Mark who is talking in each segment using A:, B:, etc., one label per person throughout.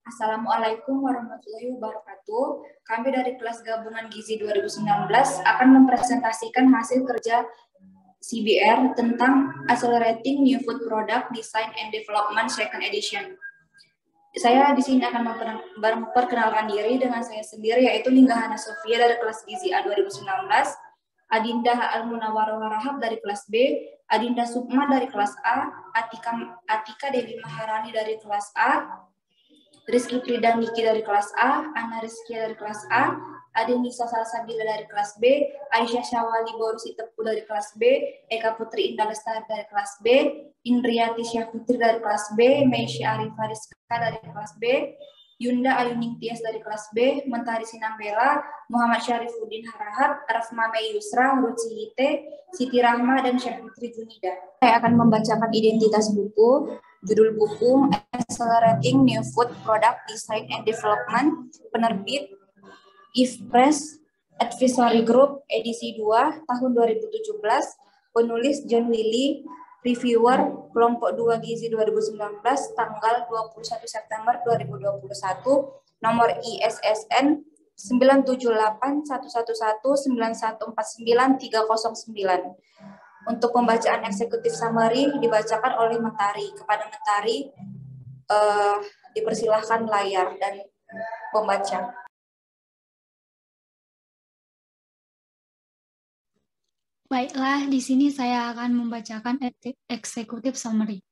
A: Assalamualaikum warahmatullahi wabarakatuh. Kami dari kelas gabungan Gizi 2019 akan mempresentasikan hasil kerja CBR tentang Accelerating New Food Product Design and Development Second Edition. Saya di sini akan memperkenalkan diri dengan saya sendiri, yaitu Lingga Hana Sofia dari kelas Gizi A 2019, Adinda Al-Munawwarah Warahab dari kelas B, Adinda Sukma dari kelas A, Atika Dewi Maharani dari kelas A, Rizky Frida Niki dari kelas A, Ana Rizkia dari kelas A, Adenisa Salsabila dari kelas B, Aisyah Syawali Borusi Tepu dari kelas B, Eka Putri Indah Lestari dari kelas B, Indriati Syafitri dari kelas B, Meisya Arifah Rizka dari kelas B, Yunda Ayuning Tias dari kelas B, Mentari Sinambela, Muhammad Syarifuddin Harahap, Rasma Mei Yusra, Ruci Hite, Siti Rahma, dan Syafitri Junida. Saya akan membacakan identitas buku. Judul buku Accelerating New Food Product Design and Development, penerbit IFPRESS Advisory Group edisi 2 tahun 2017, penulis John Willy, reviewer kelompok 2 Gizi 2019 tanggal 21 September 2021, nomor ISSN 9781119149309. Untuk pembacaan eksekutif summary dibacakan oleh Mentari. Kepada Mentari, dipersilahkan layar dan pembaca.
B: Baiklah, di sini saya akan membacakan eksekutif summary.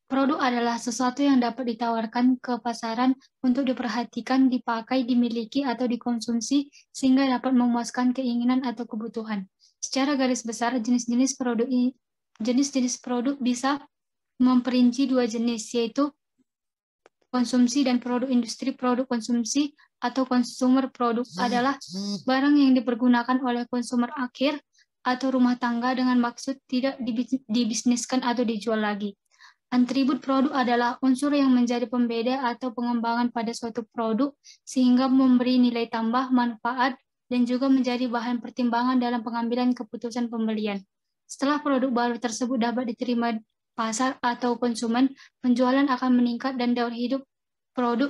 B: Produk adalah sesuatu yang dapat ditawarkan ke pasaran untuk diperhatikan, dipakai, dimiliki, atau dikonsumsi sehingga dapat memuaskan keinginan atau kebutuhan. Secara garis besar, jenis-jenis produk bisa memperinci dua jenis, yaitu konsumsi dan produk industri. Produk konsumsi atau consumer product adalah barang yang dipergunakan oleh konsumer akhir atau rumah tangga dengan maksud tidak dibisniskan atau dijual lagi. Atribut produk adalah unsur yang menjadi pembeda atau pengembangan pada suatu produk sehingga memberi nilai tambah, manfaat, dan juga menjadi bahan pertimbangan dalam pengambilan keputusan pembelian. Setelah produk baru tersebut dapat diterima pasar atau konsumen, penjualan akan meningkat dan daur hidup produk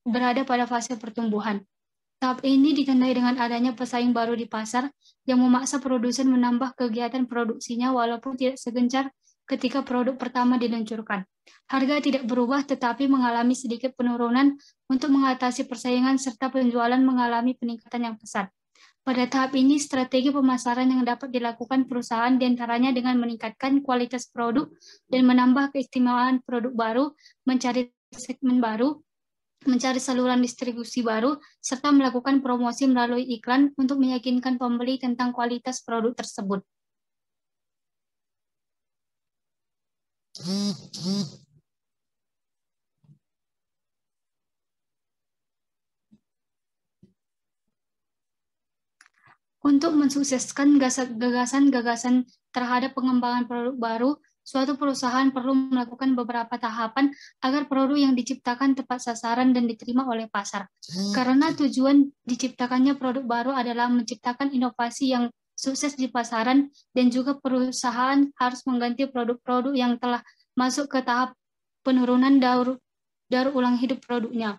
B: berada pada fase pertumbuhan. Tahap ini ditandai dengan adanya pesaing baru di pasar yang memaksa produsen menambah kegiatan produksinya walaupun tidak segencar ketika produk pertama diluncurkan. Harga tidak berubah tetapi mengalami sedikit penurunan untuk mengatasi persaingan serta penjualan mengalami peningkatan yang pesat. Pada tahap ini, strategi pemasaran yang dapat dilakukan perusahaan diantaranya dengan meningkatkan kualitas produk dan menambah keistimewaan produk baru, mencari segmen baru, mencari saluran distribusi baru, serta melakukan promosi melalui iklan untuk meyakinkan pembeli tentang kualitas produk tersebut. Untuk mensukseskan gagasan-gagasan terhadap pengembangan produk baru, suatu perusahaan perlu melakukan beberapa tahapan agar produk yang diciptakan tepat sasaran dan diterima oleh pasar. Karena tujuan diciptakannya produk baru adalah menciptakan inovasi yang sukses di pasaran, dan juga perusahaan harus mengganti produk-produk yang telah masuk ke tahap penurunan daur ulang hidup produknya.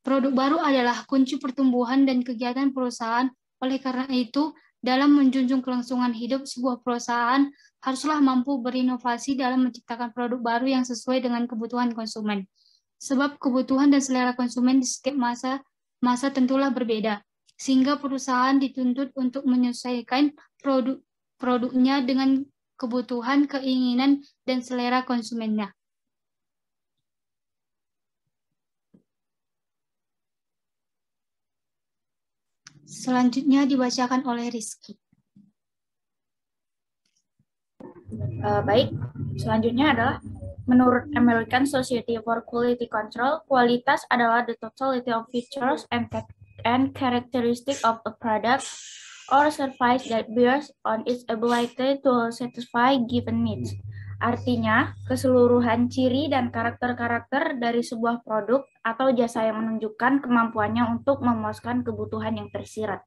B: Produk baru adalah kunci pertumbuhan dan kegiatan perusahaan. Oleh karena itu, dalam menjunjung kelangsungan hidup, sebuah perusahaan haruslah mampu berinovasi dalam menciptakan produk baru yang sesuai dengan kebutuhan konsumen. Sebab kebutuhan dan selera konsumen di setiap masa tentulah berbeda, sehingga perusahaan dituntut untuk menyesuaikan produknya dengan kebutuhan, keinginan, dan selera konsumennya. Selanjutnya dibacakan oleh Rizky.
C: Baik, selanjutnya adalah menurut American Society for Quality Control, kualitas adalah the totality of features and characteristics of a product or service that bears on its ability to satisfy given needs. Artinya, keseluruhan ciri dan karakter-karakter dari sebuah produk atau jasa yang menunjukkan kemampuannya untuk memuaskan kebutuhan yang tersirat.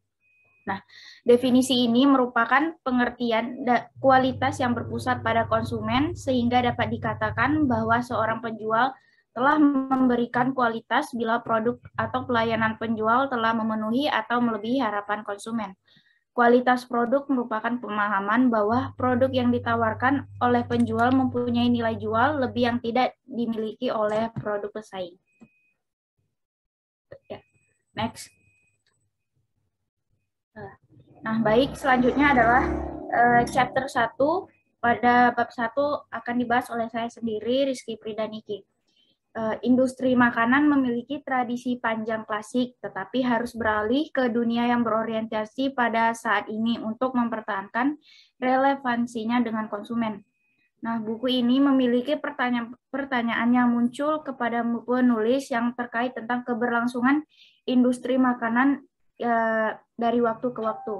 C: Nah, definisi ini merupakan pengertian kualitas yang berpusat pada konsumen sehingga dapat dikatakan bahwa seorang penjual telah memberikan kualitas bila produk atau pelayanan penjual telah memenuhi atau melebihi harapan konsumen. Kualitas produk merupakan pemahaman bahwa produk yang ditawarkan oleh penjual mempunyai nilai jual lebih yang tidak dimiliki oleh produk pesaing. Next. Nah, baik, selanjutnya adalah chapter 1. Pada bab 1 akan dibahas oleh saya sendiri, Rizky Pridaniki. Industri makanan memiliki tradisi panjang klasik, tetapi harus beralih ke dunia yang berorientasi pada saat ini untuk mempertahankan relevansinya dengan konsumen. Nah, buku ini memiliki pertanyaan yang muncul kepada penulis yang terkait tentang keberlangsungan industri makanan dari waktu ke waktu.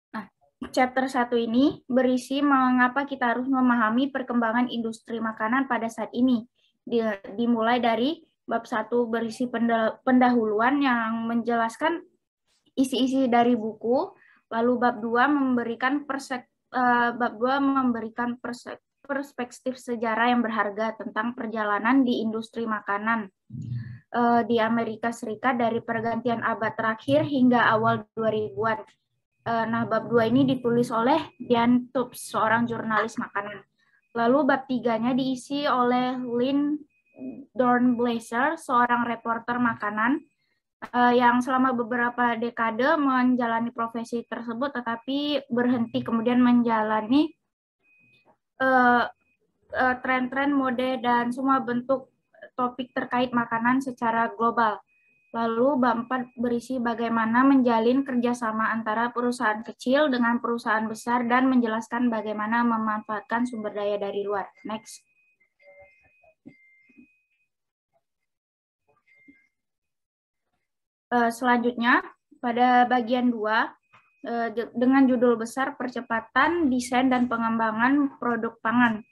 C: Nah, chapter 1 ini berisi mengapa kita harus memahami perkembangan industri makanan pada saat ini. Dimulai dari bab 1 berisi pendahuluan yang menjelaskan isi-isi dari buku, lalu bab 2 memberikan perspektif sejarah yang berharga tentang perjalanan di industri makanan di Amerika Serikat dari pergantian abad terakhir hingga awal 2000-an. Nah, bab 2 ini ditulis oleh Diane Tubbs, seorang jurnalis makanan. Lalu bab 3-nya diisi oleh Lynn Dornblaser, seorang reporter makanan yang selama beberapa dekade menjalani profesi tersebut, tetapi berhenti kemudian menjalani tren-tren mode dan semua bentuk topik terkait makanan secara global. Lalu bab 4 berisi bagaimana menjalin kerjasama antara perusahaan kecil dengan perusahaan besar dan menjelaskan bagaimana memanfaatkan sumber daya dari luar. Next. Selanjutnya, pada bagian 2, dengan judul besar Percepatan Desain dan Pengembangan Produk Pangan.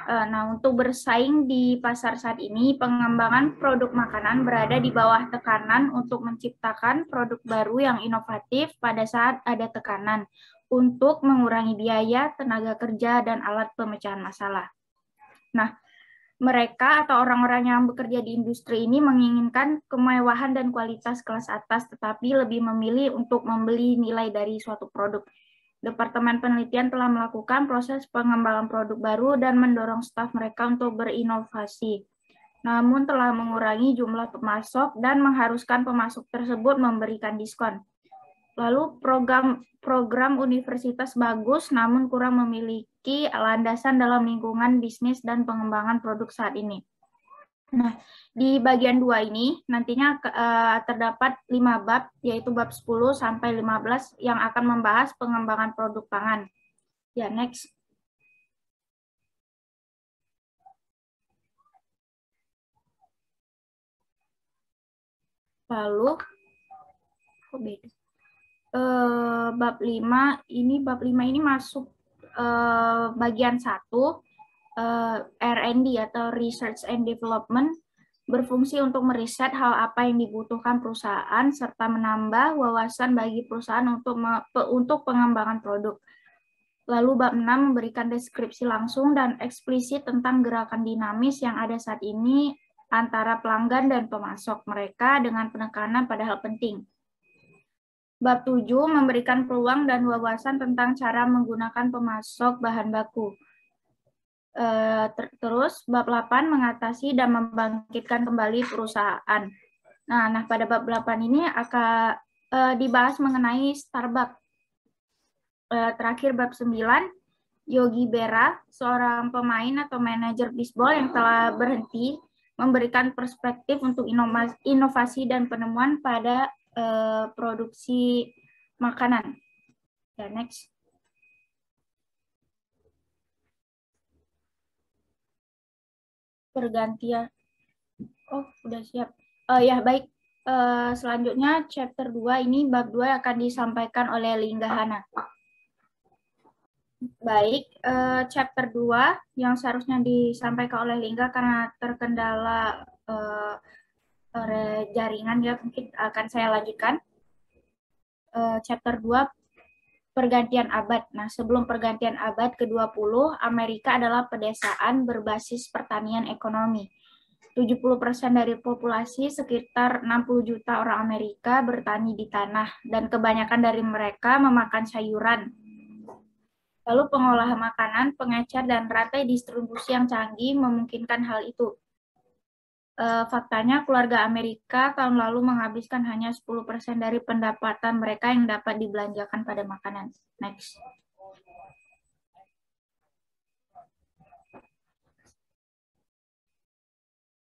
C: Nah, untuk bersaing di pasar saat ini, pengembangan produk makanan berada di bawah tekanan untuk menciptakan produk baru yang inovatif pada saat ada tekanan untuk mengurangi biaya, tenaga kerja, dan alat pemecahan masalah. Nah, mereka atau orang-orang yang bekerja di industri ini menginginkan kemewahan dan kualitas kelas atas, tetapi lebih memilih untuk membeli nilai dari suatu produk. Departemen Penelitian telah melakukan proses pengembangan produk baru dan mendorong staf mereka untuk berinovasi. Namun telah mengurangi jumlah pemasok dan mengharuskan pemasok tersebut memberikan diskon. Lalu program universitas bagus namun kurang memiliki landasan dalam lingkungan bisnis dan pengembangan produk saat ini. Nah, di bagian 2 ini nantinya terdapat 5 bab, yaitu bab 10 sampai 15 yang akan membahas pengembangan produk pangan. Ya, next. Lalu, bab 5 ini masuk bagian 1. R&D atau Research and Development berfungsi untuk meriset hal apa yang dibutuhkan perusahaan serta menambah wawasan bagi perusahaan untuk pengembangan produk. Lalu bab 6 memberikan deskripsi langsung dan eksplisit tentang gerakan dinamis yang ada saat ini antara pelanggan dan pemasok mereka dengan penekanan pada hal penting. Bab 7 memberikan peluang dan wawasan tentang cara menggunakan pemasok bahan baku. Terus bab 8 mengatasi dan membangkitkan kembali perusahaan. Nah pada bab 8 ini akan dibahas mengenai Starbucks. Terakhir bab 9, Yogi Berra, seorang pemain atau manajer bisbol yang telah berhenti, memberikan perspektif untuk inovasi dan penemuan pada produksi makanan. Ya, next. Pergantian. Oh, udah siap. Ya, baik. Selanjutnya, chapter 2 ini, bab 2 akan disampaikan oleh Linggahana. Baik, chapter 2 yang seharusnya disampaikan oleh Lingga karena terkendala jaringan, ya mungkin akan saya lanjutkan. Chapter 2, pergantian abad. Nah, sebelum pergantian abad ke-20, Amerika adalah pedesaan berbasis pertanian ekonomi. 70% dari populasi sekitar 60 juta orang Amerika bertani di tanah, dan kebanyakan dari mereka memakan sayuran. Lalu pengolahan makanan, pengecer, dan rantai distribusi yang canggih memungkinkan hal itu. Faktanya, keluarga Amerika tahun lalu menghabiskan hanya 10% dari pendapatan mereka yang dapat dibelanjakan pada makanan. Next.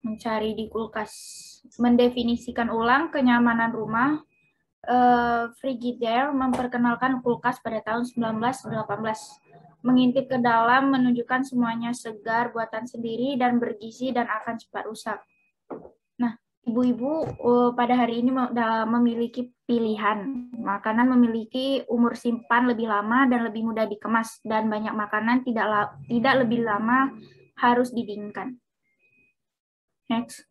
C: Mencari di kulkas. Mendefinisikan ulang kenyamanan rumah. Frigidaire memperkenalkan kulkas pada tahun 1918. Mengintip ke dalam menunjukkan semuanya segar, buatan sendiri, dan bergizi dan akan cepat rusak. Nah, ibu-ibu pada hari ini memiliki pilihan. Makanan memiliki umur simpan lebih lama dan lebih mudah dikemas, dan banyak makanan tidak lebih lama harus didinginkan. Next.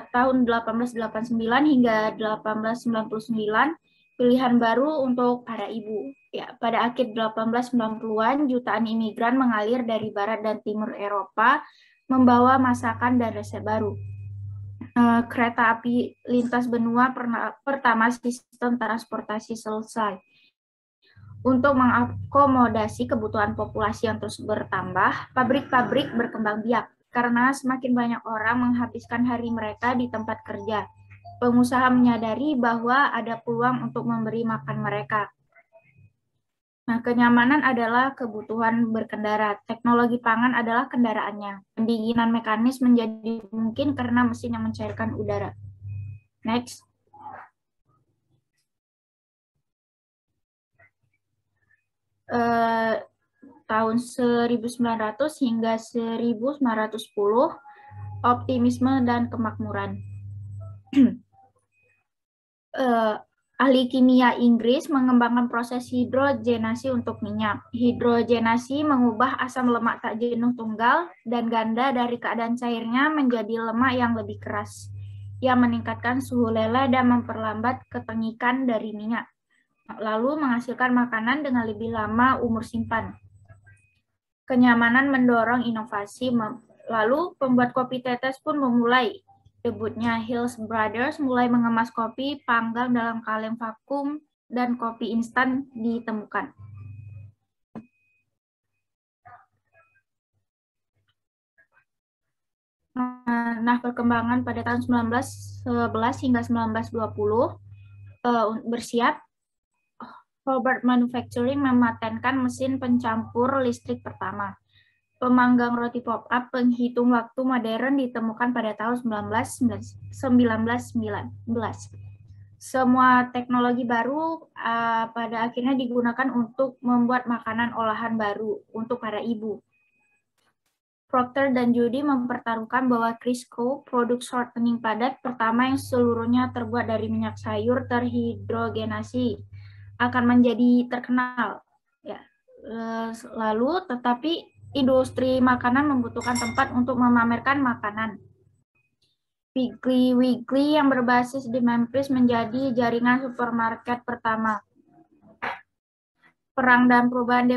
C: Tahun 1889 hingga 1899, pilihan baru untuk para ibu. Ya, pada akhir 1890-an, jutaan imigran mengalir dari barat dan timur Eropa membawa masakan dan resep baru. Kereta api lintas benua pertama sistem transportasi selesai. Untuk mengakomodasi kebutuhan populasi yang terus bertambah, pabrik-pabrik berkembang biak karena semakin banyak orang menghabiskan hari mereka di tempat kerja. Pengusaha menyadari bahwa ada peluang untuk memberi makan mereka. Nah, kenyamanan adalah kebutuhan berkendara. Teknologi pangan adalah kendaraannya. Pendinginan mekanis menjadi mungkin karena mesin yang mencairkan udara. Next. Tahun 1900 hingga 1910, optimisme dan kemakmuran. Ahli kimia Inggris mengembangkan proses hidrogenasi untuk minyak. Hidrogenasi mengubah asam lemak tak jenuh tunggal dan ganda dari keadaan cairnya menjadi lemak yang lebih keras, yang meningkatkan suhu leleh dan memperlambat ketengikan dari minyak, lalu menghasilkan makanan dengan lebih lama umur simpan. Kenyamanan mendorong inovasi, lalu pembuat kopi tetes pun memulai. Debutnya Hills Brothers mulai mengemas kopi panggang dalam kaleng vakum dan kopi instan ditemukan. Nah, perkembangan pada tahun 1911 hingga 1920 bersiap. Hobart Manufacturing mematenkan mesin pencampur listrik pertama. Pemanggang roti pop-up penghitung waktu modern ditemukan pada tahun 1919. Semua teknologi baru pada akhirnya digunakan untuk membuat makanan olahan baru untuk para ibu. Procter dan Judy mempertaruhkan bahwa Crisco, produk shortening padat pertama yang seluruhnya terbuat dari minyak sayur terhidrogenasi, akan menjadi terkenal. Ya. Lalu, tetapi industri makanan membutuhkan tempat untuk memamerkan makanan. Piggly Wiggly yang berbasis di Memphis menjadi jaringan supermarket pertama. Perang dan perubahan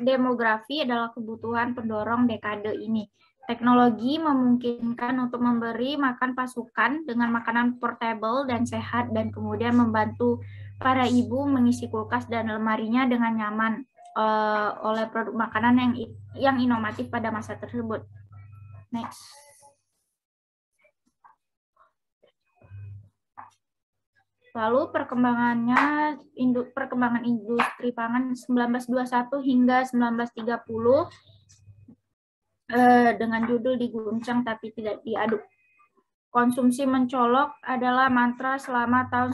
C: demografi adalah kebutuhan pendorong dekade ini. Teknologi memungkinkan untuk memberi makan pasukan dengan makanan portable dan sehat, dan kemudian membantu para ibu mengisi kulkas dan lemarinya dengan nyaman oleh produk makanan yang inovatif pada masa tersebut. Next. Lalu perkembangan industri pangan 1921 hingga 1930 dengan judul diguncang tapi tidak diaduk. Konsumsi mencolok adalah mantra selama tahun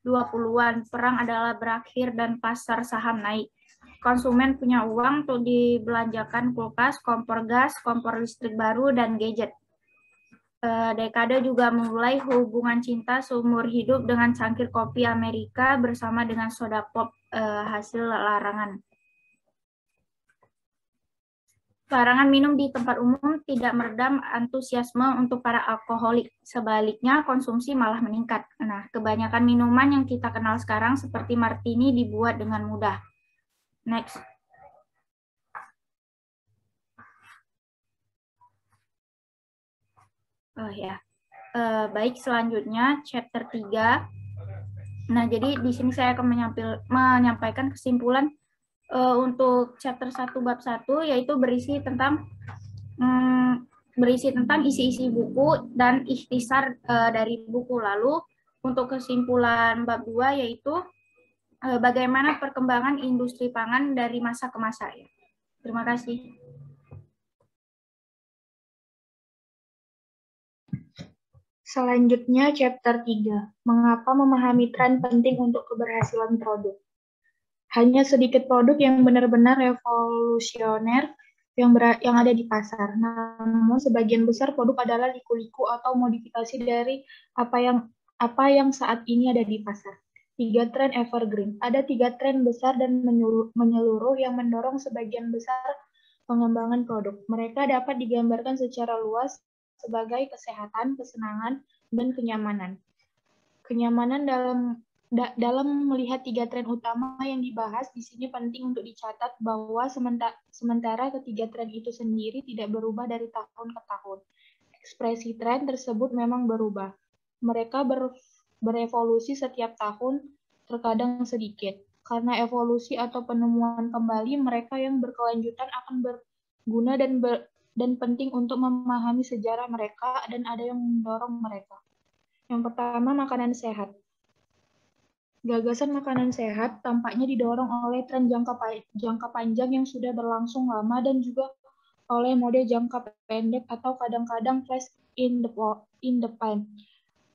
C: 1920-an. Perang adalah berakhir dan pasar saham naik. Konsumen punya uang untuk dibelanjakan kulkas, kompor gas, kompor listrik baru, dan gadget. Dekade juga memulai hubungan cinta seumur hidup dengan cangkir kopi Amerika bersama dengan soda pop hasil larangan. Larangan minum di tempat umum tidak meredam antusiasme untuk para alkoholik. Sebaliknya, konsumsi malah meningkat. Nah, kebanyakan minuman yang kita kenal sekarang seperti martini dibuat dengan mudah. Next. Oh ya. Baik, selanjutnya chapter 3. Nah, jadi di sini saya akan menyampaikan kesimpulan untuk chapter 1 bab 1, yaitu berisi tentang isi-isi buku dan ikhtisar dari buku. Lalu untuk kesimpulan bab 2 yaitu bagaimana perkembangan industri pangan dari masa ke masa. Ya. Terima kasih.
D: Selanjutnya chapter 3, mengapa memahami tren penting untuk keberhasilan produk. Hanya sedikit produk yang benar-benar revolusioner yang ada di pasar. Namun sebagian besar produk adalah liku-liku atau modifikasi dari apa yang saat ini ada di pasar. 3 tren evergreen. Ada 3 tren besar dan menyeluruh yang mendorong sebagian besar pengembangan produk. Mereka dapat digambarkan secara luas sebagai kesehatan, kesenangan, dan kenyamanan. Kenyamanan dalam melihat 3 tren utama yang dibahas di sini penting untuk dicatat bahwa sementara ketiga tren itu sendiri tidak berubah dari tahun ke tahun. Ekspresi tren tersebut memang berubah. Mereka berevolusi setiap tahun, terkadang sedikit. Karena evolusi atau penemuan kembali, mereka yang berkelanjutan akan berguna dan penting untuk memahami sejarah mereka dan ada yang mendorong mereka. Yang pertama, makanan sehat. Gagasan makanan sehat tampaknya didorong oleh tren jangka panjang yang sudah berlangsung lama dan juga oleh mode jangka pendek atau kadang-kadang flash in the pan.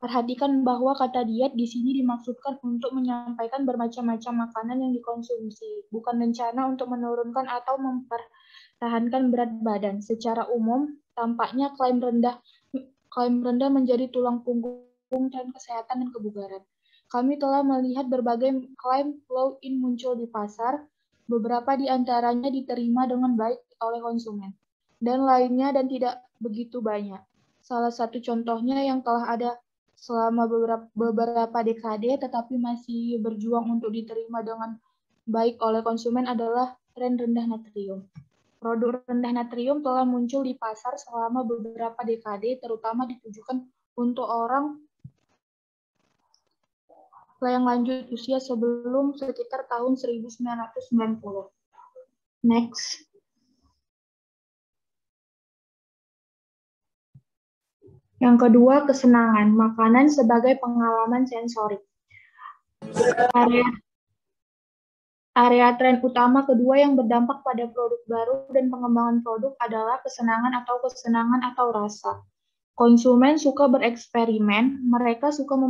D: Perhatikan bahwa kata diet di sini dimaksudkan untuk menyampaikan bermacam-macam makanan yang dikonsumsi, bukan rencana untuk menurunkan atau mempertahankan berat badan. Secara umum, tampaknya klaim rendah menjadi tulang punggung tren kesehatan dan kebugaran. Kami telah melihat berbagai klaim low-in muncul di pasar, beberapa di antaranya diterima dengan baik oleh konsumen, dan lainnya dan tidak begitu banyak. Salah satu contohnya yang telah ada selama beberapa dekade tetapi masih berjuang untuk diterima dengan baik oleh konsumen adalah tren rendah natrium. Produk rendah natrium telah muncul di pasar selama beberapa dekade, terutama ditujukan untuk orang yang lanjut usia sebelum sekitar tahun 1990. Next. Yang kedua, kesenangan. Makanan sebagai pengalaman sensorik. Area tren utama kedua yang berdampak pada produk baru dan pengembangan produk adalah kesenangan atau rasa. Konsumen suka bereksperimen, mereka suka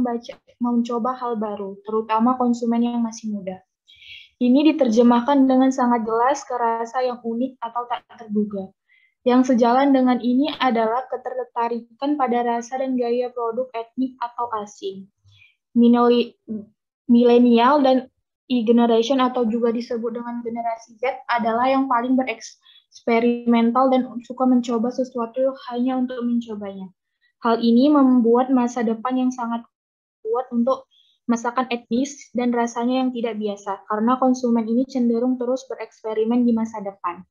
D: mencoba hal baru, terutama konsumen yang masih muda. Ini diterjemahkan dengan sangat jelas ke rasa yang unik atau tak terduga. Yang sejalan dengan ini adalah ketertarikan pada rasa dan gaya produk etnik atau asing. Milenial dan E-generation atau juga disebut dengan generasi Z adalah yang paling bereksperimental dan suka mencoba sesuatu hanya untuk mencobanya. Hal ini membuat masa depan yang sangat kuat untuk masakan etnis dan rasanya yang tidak biasa, karena konsumen ini cenderung terus bereksperimen di masa depan.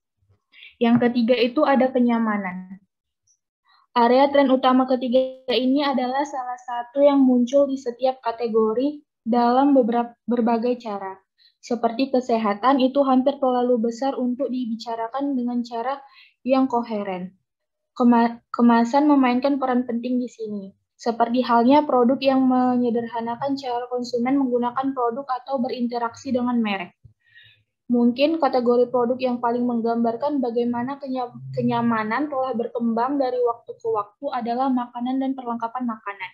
D: Yang ketiga itu ada kenyamanan. Area tren utama ketiga ini adalah salah satu yang muncul di setiap kategori dalam berbagai cara. Seperti kesehatan itu hampir terlalu besar untuk dibicarakan dengan cara yang koheren. Kemasan memainkan peran penting di sini. Seperti halnya produk yang menyederhanakan cara konsumen menggunakan produk atau berinteraksi dengan merek. Mungkin kategori produk yang paling menggambarkan bagaimana kenyamanan telah berkembang dari waktu ke waktu adalah makanan dan perlengkapan makanan.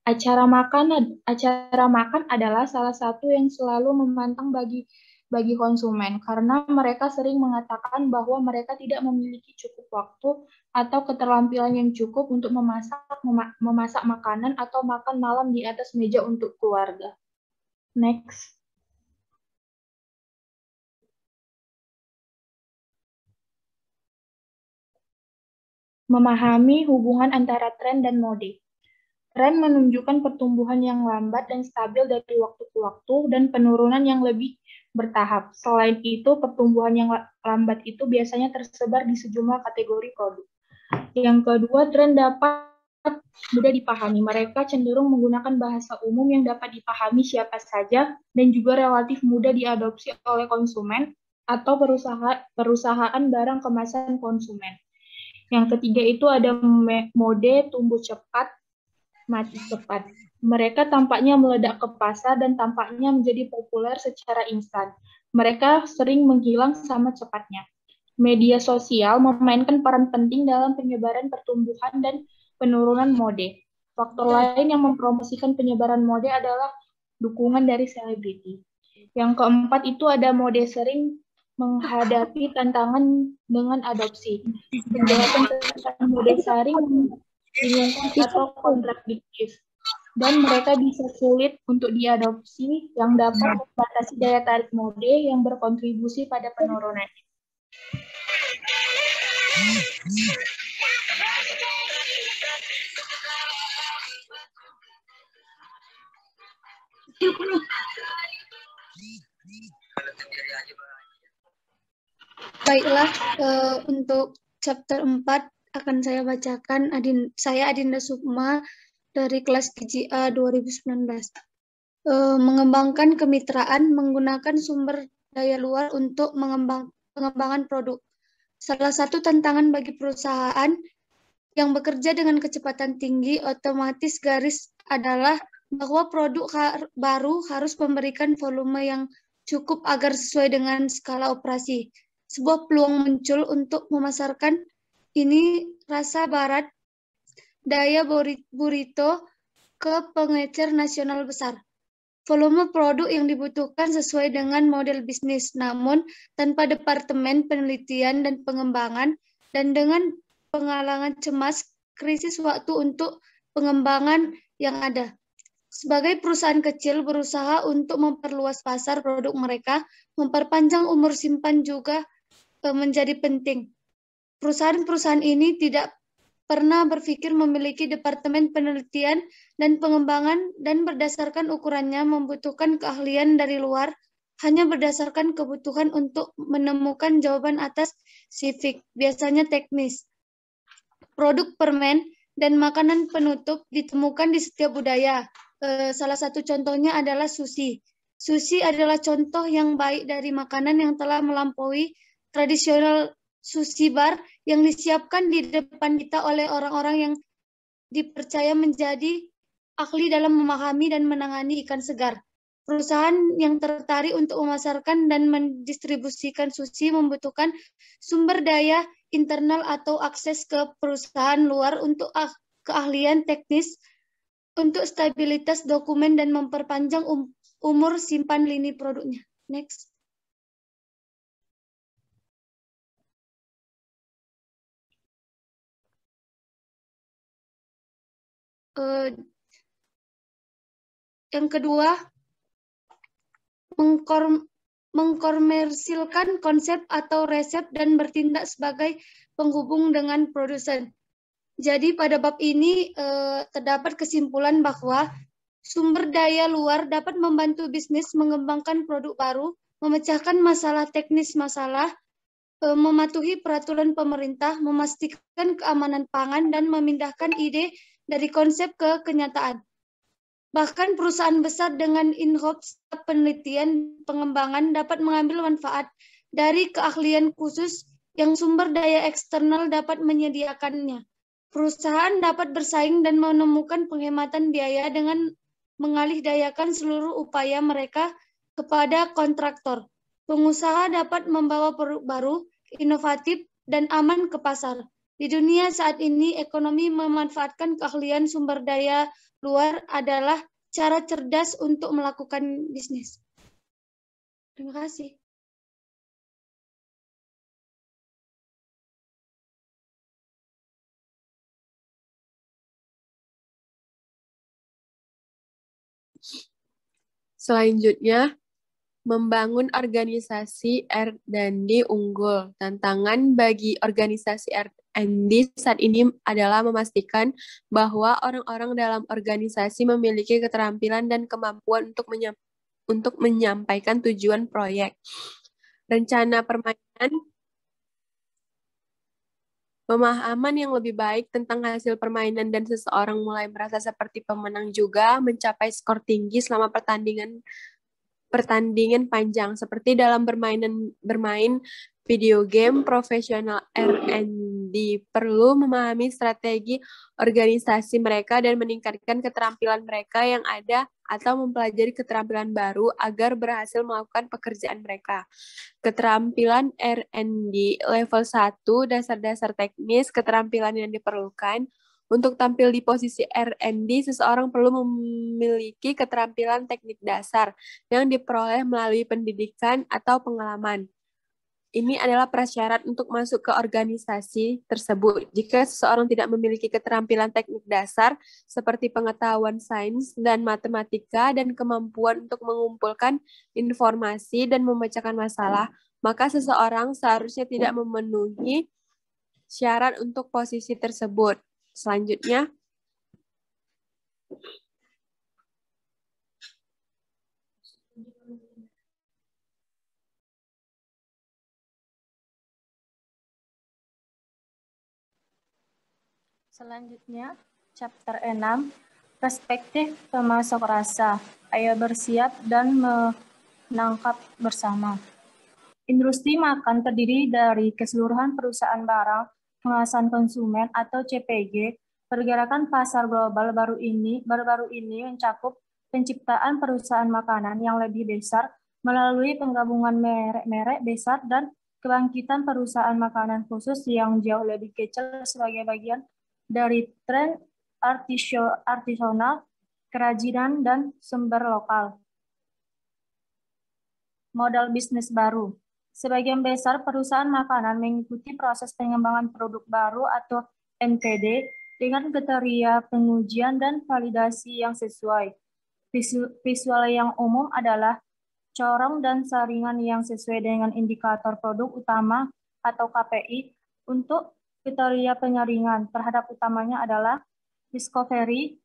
D: Acara makan adalah salah satu yang selalu menantang bagi konsumen karena mereka sering mengatakan bahwa mereka tidak memiliki cukup waktu atau keterampilan yang cukup untuk memasak makanan atau makan malam di atas meja untuk keluarga. Next. memahami hubungan antara tren dan mode. Tren menunjukkan pertumbuhan yang lambat dan stabil dari waktu ke waktu dan penurunan yang lebih bertahap. Selain itu, pertumbuhan yang lambat itu biasanya tersebar di sejumlah kategori produk. Yang kedua, tren dapat mudah dipahami. Mereka cenderung menggunakan bahasa umum yang dapat dipahami siapa saja dan juga relatif mudah diadopsi oleh konsumen atau perusahaan barang kemasan konsumen. Yang ketiga itu ada mode tumbuh cepat, mati cepat. Mereka tampaknya meledak ke pasar dan tampaknya menjadi populer secara instan. Mereka sering menghilang sama cepatnya. Media sosial memainkan peran penting dalam penyebaran pertumbuhan dan penurunan mode. Faktor lain yang mempromosikan penyebaran mode adalah dukungan dari selebriti. Yang keempat itu ada mode sering menghadapi tantangan dengan adopsi. Penjelasan tentang mode sering membingungkan atau kontradiktif, dan mereka bisa sulit untuk diadopsi yang dapat membatasi daya tarik mode yang berkontribusi pada penurunan.
B: Baiklah, untuk chapter 4 akan saya bacakan. Saya Adinda Sukma dari kelas GGA 2019. Mengembangkan kemitraan menggunakan sumber daya luar untuk pengembangan produk. Salah satu tantangan bagi perusahaan yang bekerja dengan kecepatan tinggi otomatis garis adalah bahwa produk baru harus memberikan volume yang cukup agar sesuai dengan skala operasi. Sebuah peluang muncul untuk memasarkan ini rasa barat daya burrito ke pengecer nasional besar. Volume produk yang dibutuhkan sesuai dengan model bisnis, namun tanpa departemen penelitian dan pengembangan dan dengan penghalangan cemas krisis waktu untuk pengembangan yang ada. Sebagai perusahaan kecil berusaha untuk memperluas pasar produk mereka, memperpanjang umur simpan juga menjadi penting. Perusahaan-perusahaan ini tidak pernah berpikir memiliki departemen penelitian dan pengembangan dan berdasarkan ukurannya membutuhkan keahlian dari luar hanya berdasarkan kebutuhan untuk menemukan jawaban atas sifik, biasanya teknis. Produk permen dan makanan penutup ditemukan di setiap budaya. Salah satu contohnya adalah sushi. Sushi adalah contoh yang baik dari makanan yang telah melampaui tradisional sushi bar yang disiapkan di depan kita oleh orang-orang yang dipercaya menjadi ahli dalam memahami dan menangani ikan segar. Perusahaan yang tertarik untuk memasarkan dan mendistribusikan sushi membutuhkan sumber daya internal atau akses ke perusahaan luar untuk keahlian teknis, untuk stabilitas dokumen dan memperpanjang umur simpan lini produknya. Next. Yang kedua, mengkomersilkan konsep atau resep dan bertindak sebagai penghubung dengan produsen. Jadi pada bab ini terdapat kesimpulan bahwa sumber daya luar dapat membantu bisnis mengembangkan produk baru, memecahkan masalah teknis mematuhi peraturan pemerintah, memastikan keamanan pangan, dan memindahkan ide dari konsep ke kenyataan. Bahkan perusahaan besar dengan in-house penelitian pengembangan dapat mengambil manfaat dari keahlian khusus yang sumber daya eksternal dapat menyediakannya. Perusahaan dapat bersaing dan menemukan penghematan biaya dengan mengalihdayakan seluruh upaya mereka kepada kontraktor. Pengusaha dapat membawa produk baru, inovatif, dan aman ke pasar. Di dunia saat ini, ekonomi memanfaatkan keahlian sumber daya luar adalah cara cerdas untuk melakukan bisnis. Terima kasih.
E: Selanjutnya, Membangun organisasi R&D unggul. Tantangan bagi organisasi R&D saat ini adalah memastikan bahwa orang-orang dalam organisasi memiliki keterampilan dan kemampuan untuk menyampaikan tujuan proyek. Rencana permainan, pemahaman yang lebih baik tentang hasil permainan dan seseorang mulai merasa seperti pemenang juga mencapai skor tinggi selama pertandingan panjang seperti dalam bermain video game profesional. R&D perlu memahami strategi organisasi mereka dan meningkatkan keterampilan mereka yang ada atau mempelajari keterampilan baru agar berhasil melakukan pekerjaan mereka. Keterampilan R&D level 1, dasar-dasar teknis, keterampilan yang diperlukan. Untuk tampil di posisi R&D, seseorang perlu memiliki keterampilan teknik dasar yang diperoleh melalui pendidikan atau pengalaman. Ini adalah prasyarat untuk masuk ke organisasi tersebut. Jika seseorang tidak memiliki keterampilan teknik dasar, seperti pengetahuan sains dan matematika dan kemampuan untuk mengumpulkan informasi dan memecahkan masalah, maka seseorang seharusnya tidak memenuhi syarat untuk posisi tersebut. Selanjutnya,
C: chapter 6, perspektif pemasok rasa. Ayo bersiap dan menangkap bersama. Industri makan terdiri dari keseluruhan perusahaan barang pengawasan konsumen atau CPG. Pergerakan pasar global baru-baru ini mencakup penciptaan perusahaan makanan yang lebih besar melalui penggabungan merek-merek besar dan kebangkitan perusahaan makanan khusus yang jauh lebih kecil sebagai bagian dari tren artisanal, kerajinan, dan sumber lokal. Modal bisnis baru. Sebagian besar perusahaan makanan mengikuti proses pengembangan produk baru atau NPD dengan kriteria pengujian dan validasi yang sesuai. Visual yang umum adalah corong dan saringan yang sesuai dengan indikator produk utama atau KPI. Untuk kriteria penyaringan terhadap utamanya adalah discovery,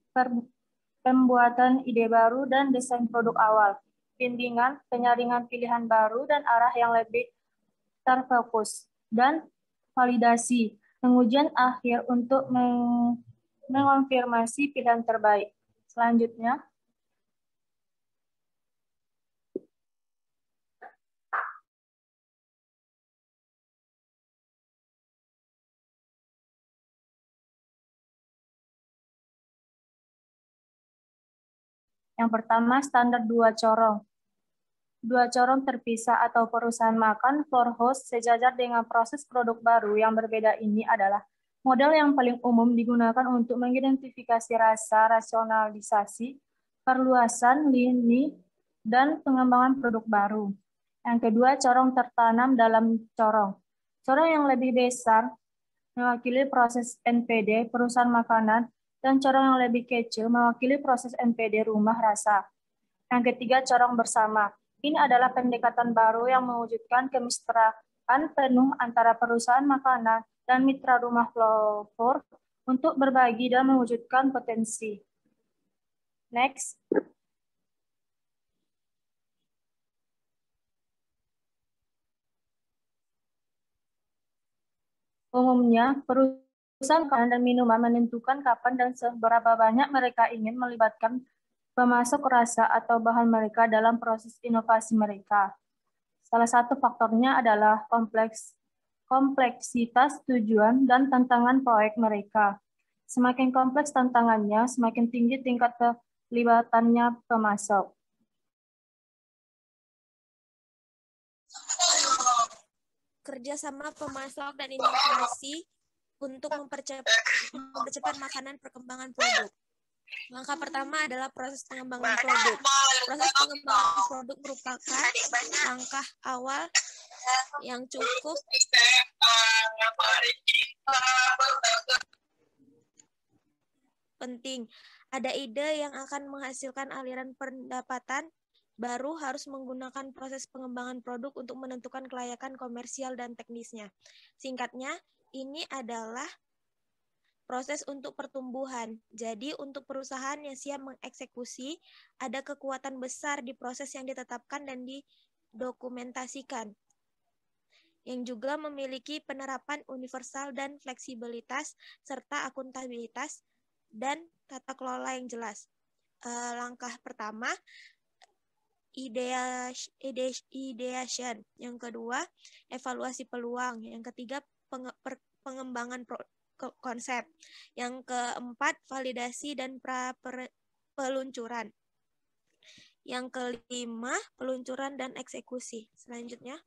C: pembuatan ide baru, dan desain produk awal. Bimbingan, penyaringan pilihan baru, dan arah yang lebih terfokus. Dan validasi, pengujian akhir untuk mengonfirmasi pilihan terbaik. Selanjutnya, yang pertama, standar 2 corong. 2 corong terpisah atau perusahaan makan for host sejajar dengan proses produk baru yang berbeda ini adalah model yang paling umum digunakan untuk mengidentifikasi rasa, rasionalisasi, perluasan, lini, dan pengembangan produk baru. Yang kedua, corong tertanam dalam corong. Corong yang lebih besar mewakili proses NPD, perusahaan makanan, dan corong yang lebih kecil mewakili proses NPD, rumah rasa. Yang ketiga, corong bersama. Ini adalah pendekatan baru yang mewujudkan kemitraan penuh antara perusahaan makanan dan mitra rumah pelopor untuk berbagi dan mewujudkan potensi. Next. Umumnya, perusahaan makanan dan minuman menentukan kapan dan seberapa banyak mereka ingin melibatkan pemasok rasa atau bahan mereka dalam proses inovasi mereka. Salah satu faktornya adalah kompleksitas tujuan dan tantangan proyek mereka. Semakin kompleks tantangannya, semakin tinggi tingkat kelibatannya pemasok.
F: Kerjasama pemasok dan inovasi untuk mempercepat makanan perkembangan produk. Langkah pertama adalah proses pengembangan produk. Proses pengembangan produk merupakan langkah awal yang cukup penting. Ada ide yang akan menghasilkan aliran pendapatan baru harus menggunakan proses pengembangan produk untuk menentukan kelayakan komersial dan teknisnya. Singkatnya, ini adalah proses untuk pertumbuhan. Jadi, untuk perusahaan yang siap mengeksekusi, ada kekuatan besar di proses yang ditetapkan dan didokumentasikan, yang juga memiliki penerapan universal dan fleksibilitas, serta akuntabilitas dan tata kelola yang jelas. Langkah pertama, ideation. Yang kedua, evaluasi peluang. Yang ketiga, pengembangan konsep. Yang keempat, validasi dan peluncuran. Yang kelima, peluncuran dan eksekusi. Selanjutnya,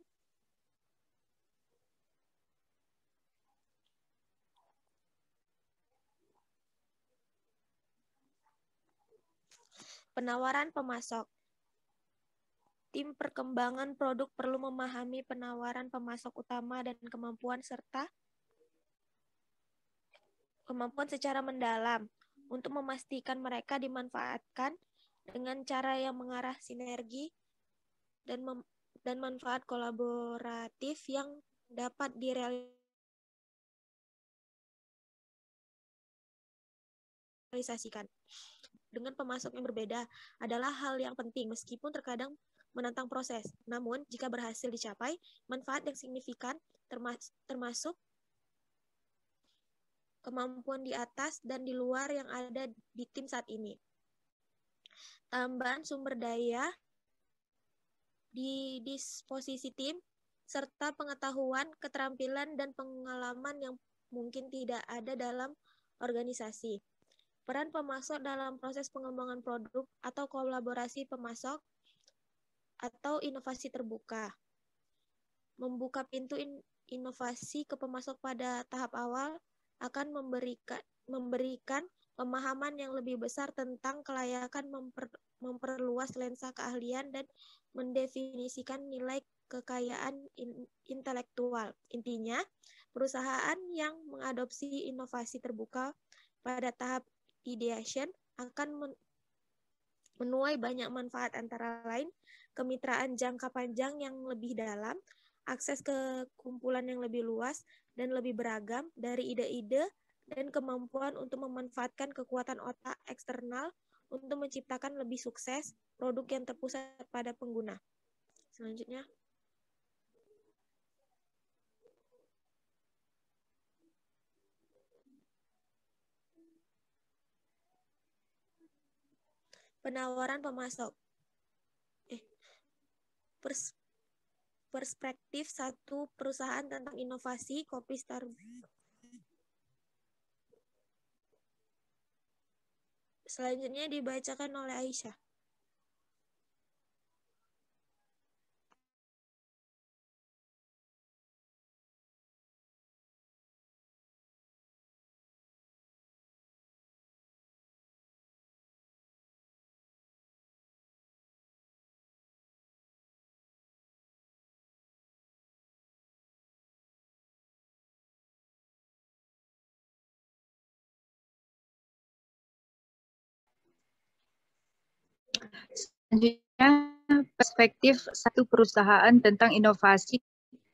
F: penawaran pemasok. Tim perkembangan produk perlu memahami penawaran pemasok utama dan kemampuan secara mendalam untuk memastikan mereka dimanfaatkan dengan cara yang mengarah sinergi dan manfaat kolaboratif yang dapat direalisasikan. Dengan pemasok yang berbeda adalah hal yang penting meskipun terkadang menantang proses. Namun, jika berhasil dicapai, manfaat yang signifikan termasuk kemampuan di atas dan di luar yang ada di tim saat ini. Tambahan sumber daya di disposisi tim, serta pengetahuan, keterampilan, dan pengalaman yang mungkin tidak ada dalam organisasi. Peran pemasok dalam proses pengembangan produk atau kolaborasi pemasok atau inovasi terbuka. Membuka pintu inovasi ke pemasok pada tahap awal akan memberikan pemahaman yang lebih besar tentang kelayakan, memperluas lensa keahlian, dan mendefinisikan nilai kekayaan intelektual. Intinya, perusahaan yang mengadopsi inovasi terbuka pada tahap ideation akan menuai banyak manfaat, antara lain kemitraan jangka panjang yang lebih dalam, akses ke kumpulan yang lebih luas dan lebih beragam dari ide-ide, dan kemampuan untuk memanfaatkan kekuatan otak eksternal untuk menciptakan lebih sukses produk yang terpusat pada pengguna. Selanjutnya, penawaran pemasok. Perspektif satu perusahaan tentang inovasi kopi Starbucks. Selanjutnya dibacakan oleh Aisyah.
G: Selanjutnya, perspektif satu perusahaan tentang inovasi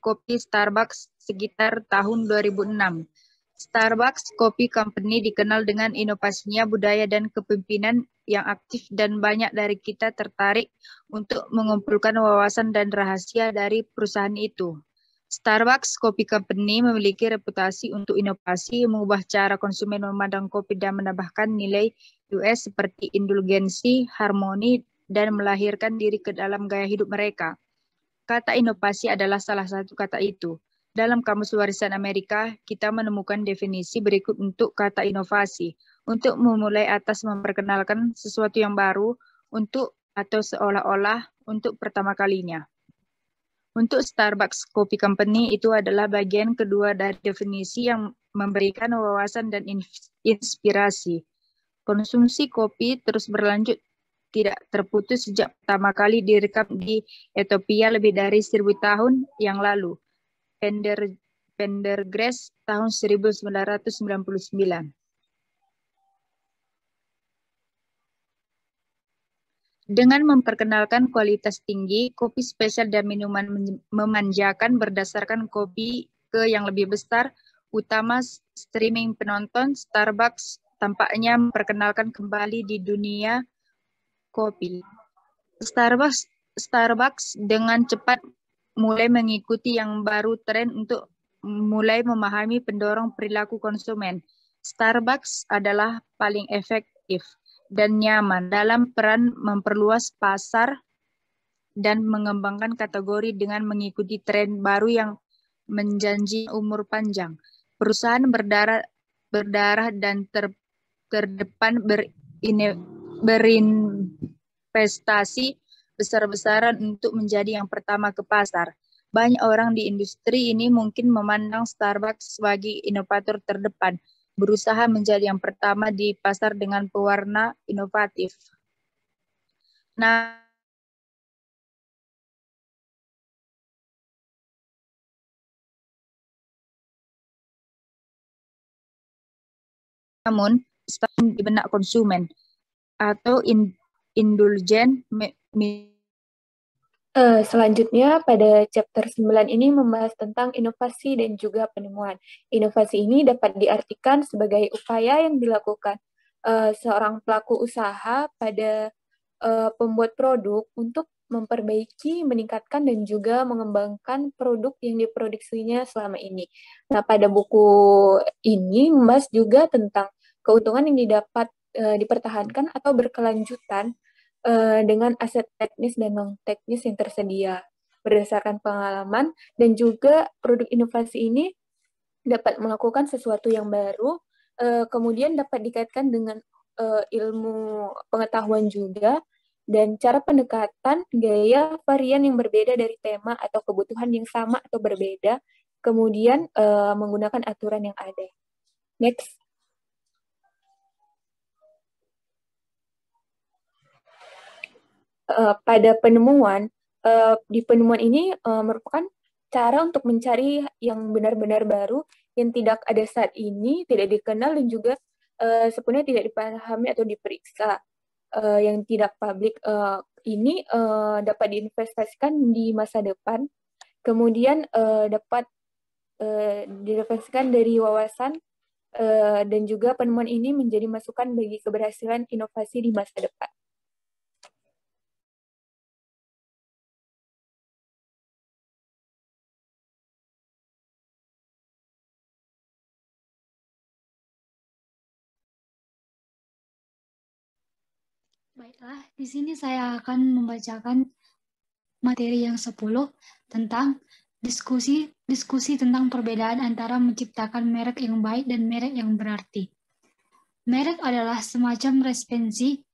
G: kopi Starbucks sekitar tahun 2006. Starbucks Coffee Company dikenal dengan inovasinya, budaya, dan kepemimpinan yang aktif, dan banyak dari kita tertarik untuk mengumpulkan wawasan dan rahasia dari perusahaan itu. Starbucks Coffee Company memiliki reputasi untuk inovasi, mengubah cara konsumen memandang kopi, dan menambahkan nilai US seperti indulgensi, harmoni, dan melahirkan diri ke dalam gaya hidup mereka. Kata inovasi adalah salah satu kata itu. Dalam Kamus Warisan Amerika, kita menemukan definisi berikut untuk kata inovasi. Untuk memulai atas memperkenalkan sesuatu yang baru, untuk atau seolah-olah untuk pertama kalinya. Untuk Starbucks Coffee Company, itu adalah bagian kedua dari definisi yang memberikan wawasan dan inspirasi. Konsumsi kopi terus berlanjut tidak terputus sejak pertama kali direkam di Ethiopia lebih dari 1000 tahun yang lalu. Pendergrass tahun 1999. Dengan memperkenalkan kualitas tinggi, kopi spesial dan minuman memanjakan berdasarkan kopi ke yang lebih besar, utama streaming penonton, Starbucks tampaknya memperkenalkan kembali di dunia kopi. Starbucks dengan cepat mulai mengikuti yang baru tren untuk mulai memahami pendorong perilaku konsumen. Starbucks adalah paling efektif dan nyaman dalam peran memperluas pasar dan mengembangkan kategori dengan mengikuti tren baru yang menjanji umur panjang. Perusahaan berdarah dan terdepan berinvestasi besar-besaran untuk menjadi yang pertama ke pasar. Banyak orang di industri ini mungkin memandang Starbucks sebagai inovator terdepan, berusaha menjadi yang pertama di pasar dengan pewarna inovatif. Namun, di benak konsumen atau indulgen.
H: Selanjutnya, pada chapter 9 ini membahas tentang inovasi dan juga penemuan. Inovasi ini dapat diartikan sebagai upaya yang dilakukan seorang pelaku usaha pada pembuat produk untuk memperbaiki, meningkatkan, dan juga mengembangkan produk yang diproduksinya selama ini. Nah, pada buku ini membahas juga tentang keuntungan yang didapat dipertahankan atau berkelanjutan dengan aset teknis dan non-teknis yang tersedia. Berdasarkan pengalaman dan juga produk inovasi ini dapat melakukan sesuatu yang baru, kemudian dapat dikaitkan dengan ilmu pengetahuan juga, dan cara pendekatan, gaya, varian yang berbeda dari tema atau kebutuhan yang sama atau berbeda, kemudian menggunakan aturan yang ada. Next. Pada penemuan, di penemuan ini merupakan cara untuk mencari yang benar-benar baru, yang tidak ada saat ini, tidak dikenal, dan juga sepenuhnya tidak dipahami atau diperiksa. Yang tidak publik ini dapat diinvestasikan di masa depan, kemudian dapat direfleksikan dari wawasan, dan juga penemuan ini menjadi masukan bagi keberhasilan inovasi di masa depan.
B: Baiklah, di sini saya akan membacakan materi yang 10 tentang diskusi tentang perbedaan antara menciptakan merek yang baik dan merek yang berarti. Merek adalah semacam responsi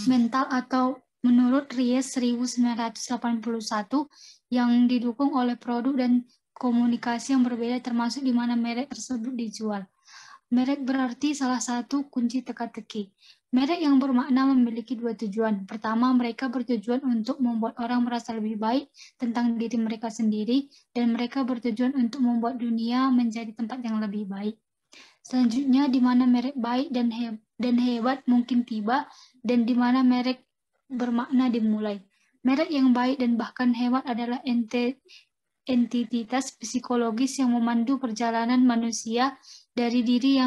B: mental atau menurut Ries 1981 yang didukung oleh produk dan komunikasi yang berbeda termasuk di mana merek tersebut dijual. Merek berarti salah satu kunci teka-teki. Merek yang bermakna memiliki dua tujuan. Pertama, mereka bertujuan untuk membuat orang merasa lebih baik tentang diri mereka sendiri, dan mereka bertujuan untuk membuat dunia menjadi tempat yang lebih baik. Selanjutnya, di mana merek baik dan hebat mungkin tiba, dan di mana merek bermakna dimulai. Merek yang baik dan bahkan hebat adalah entitas psikologis yang memandu perjalanan manusia dari diri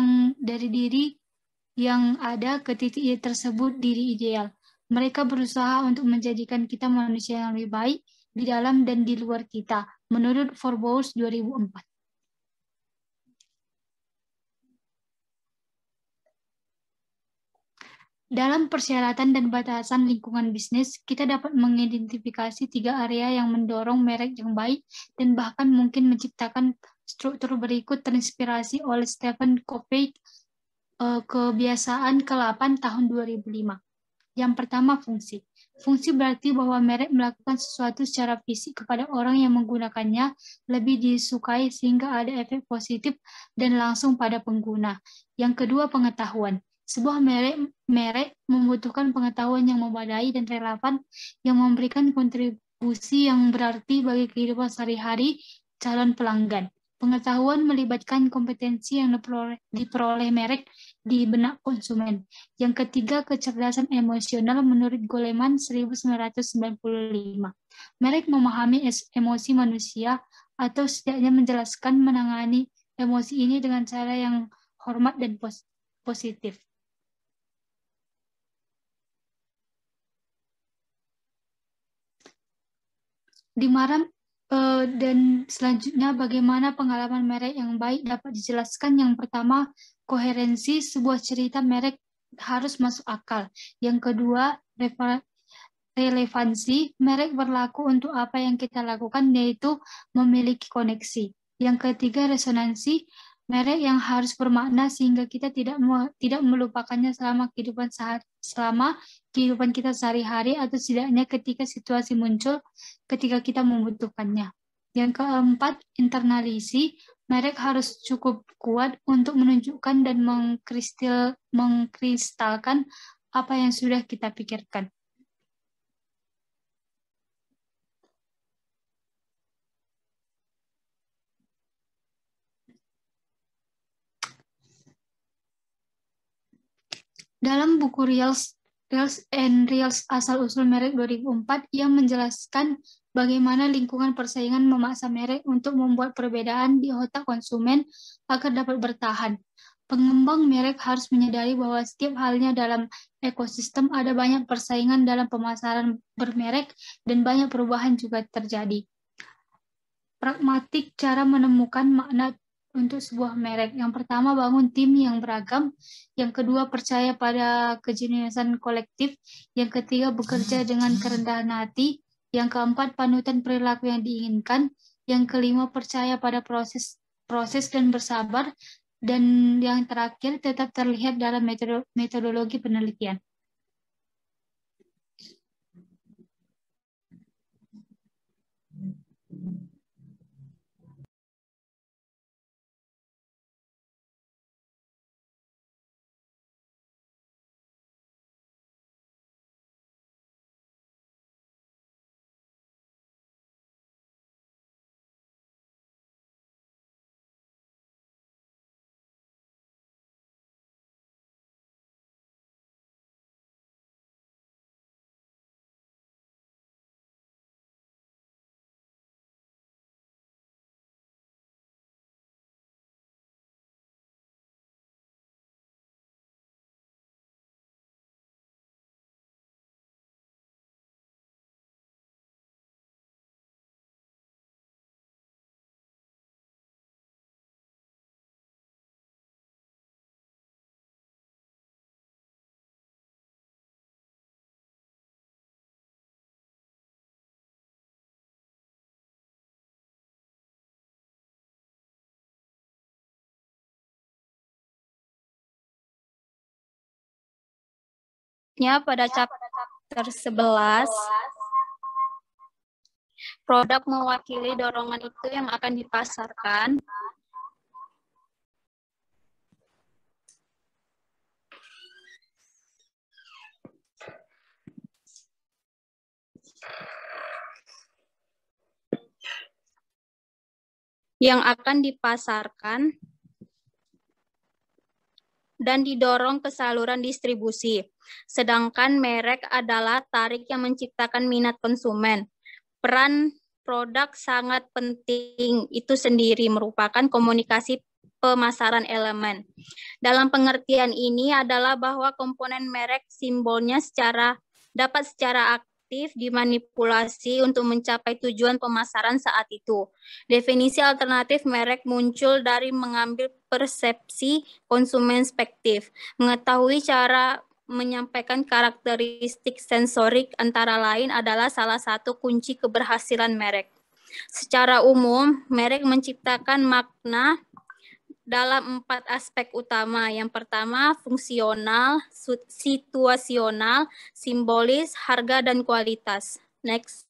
B: yang ada ke titik tersebut diri ideal. Mereka berusaha untuk menjadikan kita manusia yang lebih baik di dalam dan di luar kita, menurut Forbes 2004. Dalam persyaratan dan batasan lingkungan bisnis, kita dapat mengidentifikasi 3 area yang mendorong merek yang baik dan bahkan mungkin menciptakan struktur berikut terinspirasi oleh Stephen Covey, Kebiasaan ke-8 tahun 2005. Yang pertama, fungsi. Fungsi berarti bahwa merek melakukan sesuatu secara fisik kepada orang yang menggunakannya lebih disukai sehingga ada efek positif dan langsung pada pengguna. Yang kedua, pengetahuan. Sebuah merek membutuhkan pengetahuan yang memadai dan relevan yang memberikan kontribusi yang berarti bagi kehidupan sehari-hari calon pelanggan. Pengetahuan melibatkan kompetensi yang diperoleh merek di benak konsumen. Yang ketiga, kecerdasan emosional menurut Goleman 1995. Merek memahami emosi manusia atau setidaknya menjelaskan menangani emosi ini dengan cara yang hormat dan positif. Dan selanjutnya bagaimana pengalaman merek yang baik dapat dijelaskan. Yang pertama, koherensi sebuah cerita merek harus masuk akal. Yang kedua, relevansi merek berlaku untuk apa yang kita lakukan, yaitu memiliki koneksi. Yang ketiga, resonansi merek yang harus bermakna sehingga kita tidak melupakannya selama kehidupan kita sehari-hari, atau setidaknya ketika situasi muncul ketika kita membutuhkannya. Yang keempat, internalisi merek harus cukup kuat untuk menunjukkan dan mengkristalkan apa yang sudah kita pikirkan. Dalam buku Reals and Reals asal-usul merek 2004, ia menjelaskan bagaimana lingkungan persaingan memaksa merek untuk membuat perbedaan di otak konsumen agar dapat bertahan. Pengembang merek harus menyadari bahwa setiap halnya dalam ekosistem ada banyak persaingan dalam pemasaran bermerek dan banyak perubahan juga terjadi. Pragmatik cara menemukan makna untuk sebuah merek. Yang pertama, bangun tim yang beragam. Yang kedua, percaya pada kejeniusan kolektif. Yang ketiga, bekerja dengan kerendahan hati. Yang keempat, panutan perilaku yang diinginkan. Yang kelima, percaya pada proses dan bersabar. Dan yang terakhir, tetap terlihat dalam metodologi penelitian.
C: Pada chapter 11, produk mewakili dorongan itu yang akan dipasarkan. Yang akan dipasarkan dan didorong ke saluran distribusi. Sedangkan merek adalah tarik yang menciptakan minat konsumen. Peran produk sangat penting itu sendiri merupakan komunikasi pemasaran elemen. Dalam pengertian ini adalah bahwa komponen merek simbolnya dapat secara aktif dimanipulasi untuk mencapai tujuan pemasaran saat itu. Definisi alternatif merek muncul dari mengambil persepsi konsumen spektif, mengetahui cara menyampaikan karakteristik sensorik antara lain adalah salah satu kunci keberhasilan merek. Secara umum, merek menciptakan makna dalam 4 aspek utama. Yang pertama, fungsional, situasional, simbolis, harga, dan kualitas. Next.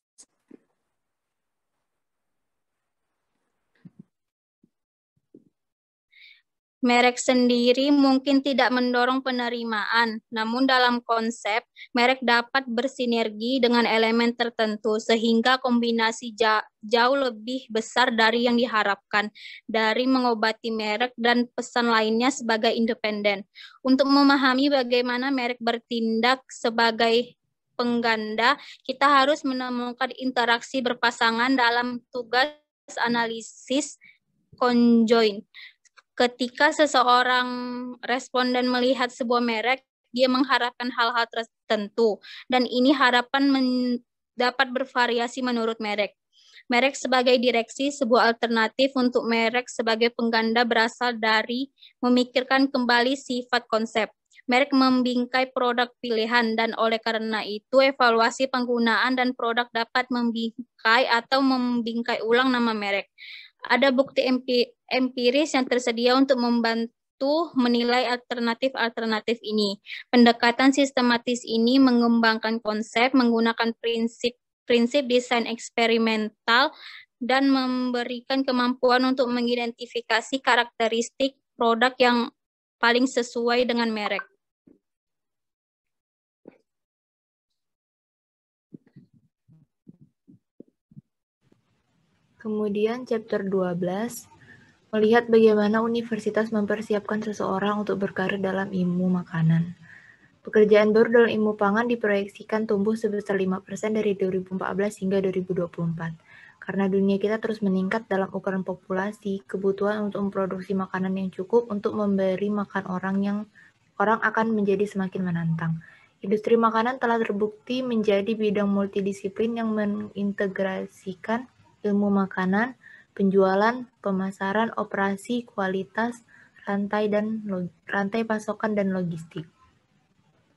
I: Merek sendiri mungkin tidak mendorong penerimaan, namun dalam konsep, merek dapat bersinergi dengan elemen tertentu sehingga kombinasi jauh lebih besar dari yang diharapkan dari mengobati merek dan pesan lainnya sebagai independen. Untuk memahami bagaimana merek bertindak sebagai pengganda, kita harus menemukan interaksi berpasangan dalam tugas analisis konjoin. Ketika seseorang responden melihat sebuah merek, dia mengharapkan hal-hal tertentu, dan ini harapan dapat bervariasi menurut merek. Merek sebagai direksi, sebuah alternatif untuk merek sebagai pengganda berasal dari memikirkan kembali sifat konsep. Merek membingkai produk pilihan, dan oleh karena itu evaluasi penggunaan dan produk dapat membingkai atau membingkai ulang nama merek. Ada bukti empiris yang tersedia untuk membantu menilai alternatif-alternatif ini. Pendekatan sistematis ini mengembangkan konsep, menggunakan prinsip desain eksperimental, dan memberikan kemampuan untuk mengidentifikasi karakteristik produk yang paling sesuai dengan merek.
J: Kemudian chapter 12, melihat bagaimana universitas mempersiapkan seseorang untuk berkarir dalam ilmu makanan. Pekerjaan baru dalam ilmu pangan diproyeksikan tumbuh sebesar 5% dari 2014 hingga 2024. Karena dunia kita terus meningkat dalam ukuran populasi, kebutuhan untuk memproduksi makanan yang cukup untuk memberi makan orang akan menjadi semakin menantang. Industri makanan telah terbukti menjadi bidang multidisiplin yang mengintegrasikan ilmu makanan, penjualan, pemasaran, operasi, kualitas, rantai pasokan, dan logistik.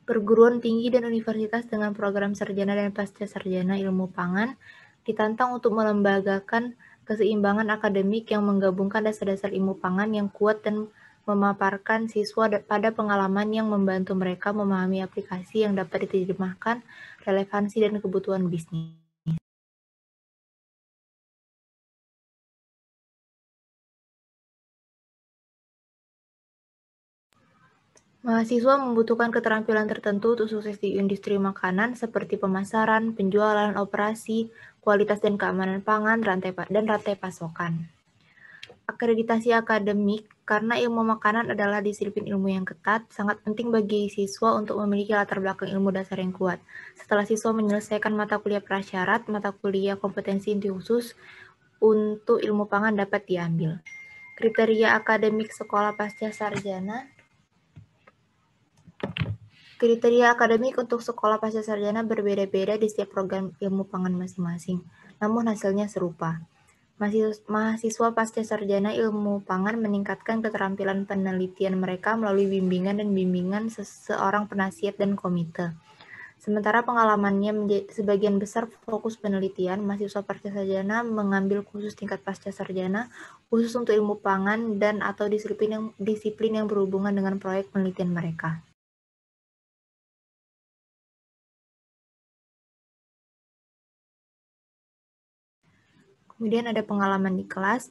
J: Perguruan tinggi dan universitas dengan program sarjana dan pasca sarjana ilmu pangan ditantang untuk melembagakan keseimbangan akademik yang menggabungkan dasar-dasar ilmu pangan yang kuat dan memaparkan siswa pada pengalaman yang membantu mereka memahami aplikasi yang dapat diterjemahkan, relevansi, dan kebutuhan bisnis. Mahasiswa membutuhkan keterampilan tertentu untuk sukses di industri makanan seperti pemasaran, penjualan, operasi, kualitas dan keamanan pangan, dan rantai pasokan. Akreditasi akademik, karena ilmu makanan adalah disiplin ilmu yang ketat, sangat penting bagi siswa untuk memiliki latar belakang ilmu dasar yang kuat. Setelah siswa menyelesaikan mata kuliah prasyarat, mata kuliah kompetensi inti khusus untuk ilmu pangan dapat diambil. Kriteria akademik sekolah pasca sarjana. Kriteria akademik untuk sekolah pasca sarjana berbeda-beda di setiap program ilmu pangan masing-masing, namun hasilnya serupa. Mahasiswa pasca sarjana ilmu pangan meningkatkan keterampilan penelitian mereka melalui bimbingan seorang penasihat dan komite. Sementara pengalamannya sebagian besar fokus penelitian, mahasiswa pasca sarjana mengambil khusus tingkat pasca sarjana, khusus untuk ilmu pangan dan atau disiplin yang berhubungan dengan proyek penelitian mereka. Kemudian ada pengalaman di kelas,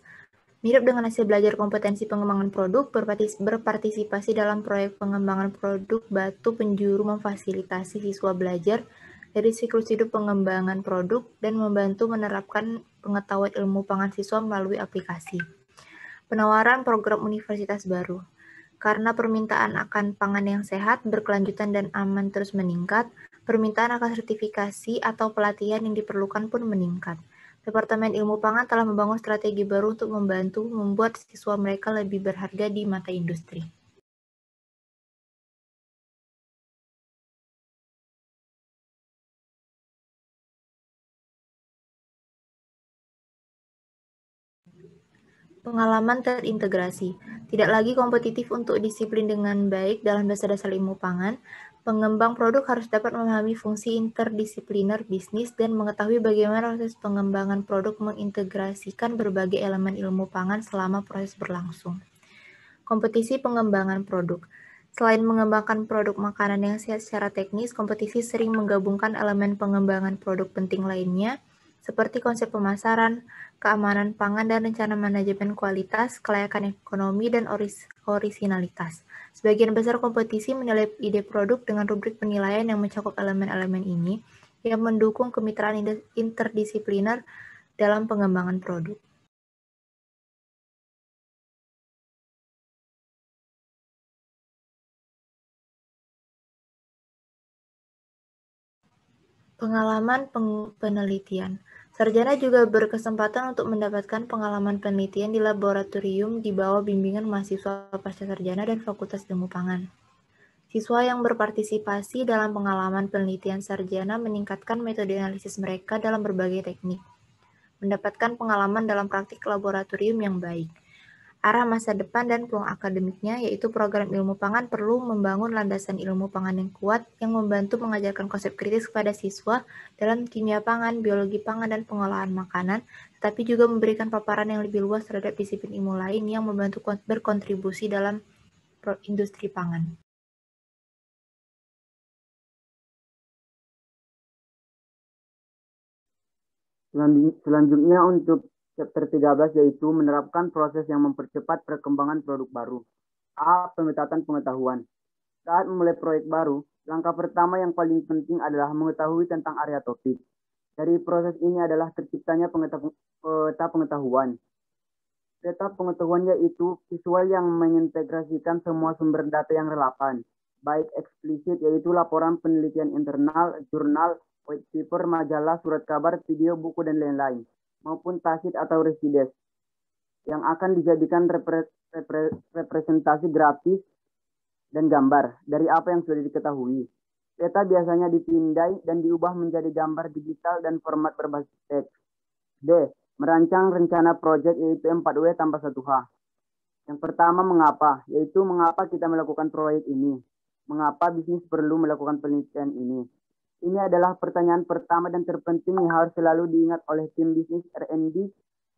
J: mirip dengan hasil belajar kompetensi pengembangan produk, berpartisipasi dalam proyek pengembangan produk Batu Penjuru memfasilitasi siswa belajar dari siklus hidup pengembangan produk dan membantu menerapkan pengetahuan ilmu pangan siswa melalui aplikasi. Penawaran program universitas baru. Karena permintaan akan pangan yang sehat, berkelanjutan, dan aman terus meningkat, permintaan akan sertifikasi atau pelatihan yang diperlukan pun meningkat. Departemen Ilmu Pangan telah membangun strategi baru untuk membantu membuat siswa mereka lebih berharga di mata industri. Pengalaman terintegrasi. Tidak lagi kompetitif untuk disiplin dengan baik dalam dasar-dasar ilmu pangan, pengembang produk harus dapat memahami fungsi interdisipliner bisnis dan mengetahui bagaimana proses pengembangan produk mengintegrasikan berbagai elemen ilmu pangan selama proses berlangsung. Kompetisi pengembangan produk. Selain mengembangkan produk makanan yang sehat secara teknis, kompetisi sering menggabungkan elemen pengembangan produk penting lainnya, seperti konsep pemasaran, keamanan pangan, dan rencana manajemen kualitas, kelayakan ekonomi, dan orisinalitas. Sebagian besar kompetisi menilai ide produk dengan rubrik penilaian yang mencakup elemen-elemen ini yang mendukung kemitraan interdisipliner dalam pengembangan produk. Pengalaman penelitian. Sarjana juga berkesempatan untuk mendapatkan pengalaman penelitian di laboratorium di bawah bimbingan mahasiswa pasca sarjana dan Fakultas Ilmu Pangan. Siswa yang berpartisipasi dalam pengalaman penelitian sarjana meningkatkan metode analisis mereka dalam berbagai teknik, mendapatkan pengalaman dalam praktik laboratorium yang baik. Arah masa depan dan peluang akademiknya, yaitu program ilmu pangan perlu membangun landasan ilmu pangan yang kuat yang membantu mengajarkan konsep kritis kepada siswa dalam kimia pangan, biologi pangan, dan pengolahan makanan, tetapi juga memberikan paparan yang lebih luas terhadap disiplin ilmu lain yang membantu berkontribusi dalam industri pangan.
K: Selanjutnya untuk chapter 13 yaitu menerapkan proses yang mempercepat perkembangan produk baru. A. Pemetatan pengetahuan. Saat memulai proyek baru, langkah pertama yang paling penting adalah mengetahui tentang area topik. Dari proses ini adalah terciptanya peta pengetahuan. Peta pengetahuan yaitu visual yang mengintegrasikan semua sumber data yang relevan, baik eksplisit yaitu laporan penelitian internal, jurnal, white paper, majalah, surat kabar, video, buku, dan lain-lain, maupun tacit atau resides, yang akan dijadikan representasi grafis dan gambar dari apa yang sudah diketahui. Peta biasanya dipindai dan diubah menjadi gambar digital dan format berbasis teks. D. Merancang rencana proyek yaitu 4W tambah 1H. Yang pertama, mengapa, yaitu mengapa kita melakukan proyek ini. Mengapa bisnis perlu melakukan penelitian ini. Ini adalah pertanyaan pertama dan terpenting yang harus selalu diingat oleh tim bisnis R&D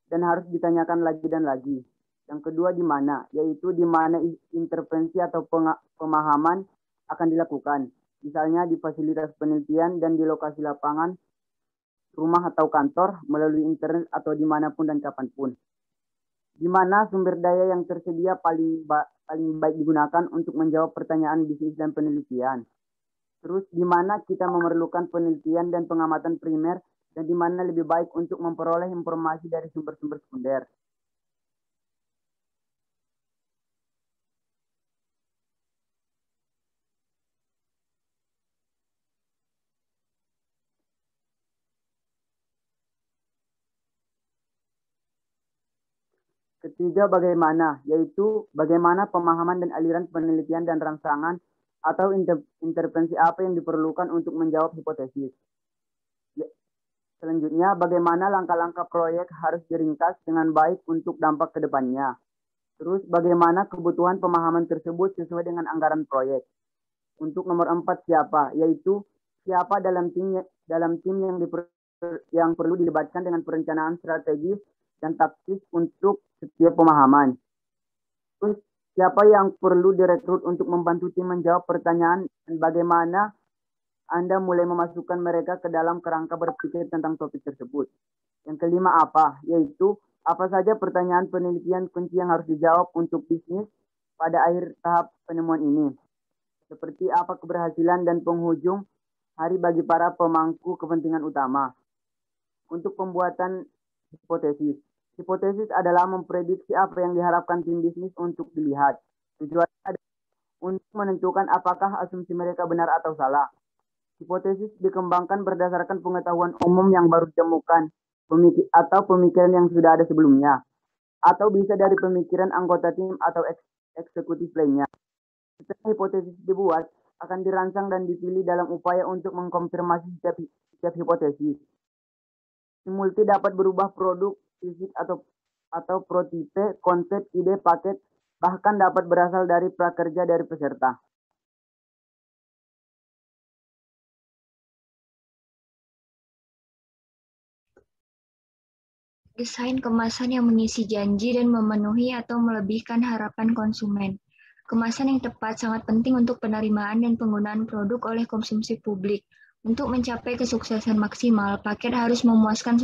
K: dan harus ditanyakan lagi dan lagi. Yang kedua, di mana, yaitu di mana intervensi atau pemahaman akan dilakukan. Misalnya di fasilitas penelitian dan di lokasi lapangan, rumah atau kantor, melalui internet atau dimanapun dan kapanpun. Di mana sumber daya yang tersedia paling baik digunakan untuk menjawab pertanyaan bisnis dan penelitian. Terus di mana kita memerlukan penelitian dan pengamatan primer dan di mana lebih baik untuk memperoleh informasi dari sumber-sumber sekunder. Ketiga, bagaimana, yaitu bagaimana pemahaman dan aliran penelitian dan rangsangan atau intervensi apa yang diperlukan untuk menjawab hipotesis. Selanjutnya, bagaimana langkah-langkah proyek harus diringkas dengan baik untuk dampak ke depannya. Terus, bagaimana kebutuhan pemahaman tersebut sesuai dengan anggaran proyek. Untuk nomor 4, siapa, yaitu siapa dalam tim yang perlu dilibatkan dengan perencanaan strategis dan taktis untuk setiap pemahaman. Terus, siapa yang perlu direkrut untuk membantu tim menjawab pertanyaan dan bagaimana Anda mulai memasukkan mereka ke dalam kerangka berpikir tentang topik tersebut. Yang kelima, apa, yaitu apa saja pertanyaan penelitian kunci yang harus dijawab untuk bisnis pada akhir tahap penemuan ini. Seperti apa keberhasilan dan penghujung hari bagi para pemangku kepentingan utama. Untuk pembuatan hipotesis. Hipotesis adalah memprediksi apa yang diharapkan tim bisnis untuk dilihat. Tujuannya adalah untuk menentukan apakah asumsi mereka benar atau salah. Hipotesis dikembangkan berdasarkan pengetahuan umum yang baru ditemukan atau pemikiran yang sudah ada sebelumnya. Atau bisa dari pemikiran anggota tim atau eksekutif lainnya. Setelah hipotesis dibuat, akan dirancang dan dipilih dalam upaya untuk mengkonfirmasi setiap hipotesis. Simulti dapat berubah produk, fisik atau prototipe, konsep, ide, paket, bahkan dapat berasal dari prakerja dari peserta.
L: Desain kemasan yang mengisi janji dan memenuhi atau melebihkan harapan konsumen. Kemasan yang tepat sangat penting untuk penerimaan dan penggunaan produk oleh konsumsi publik. Untuk mencapai kesuksesan maksimal, paket harus memuaskan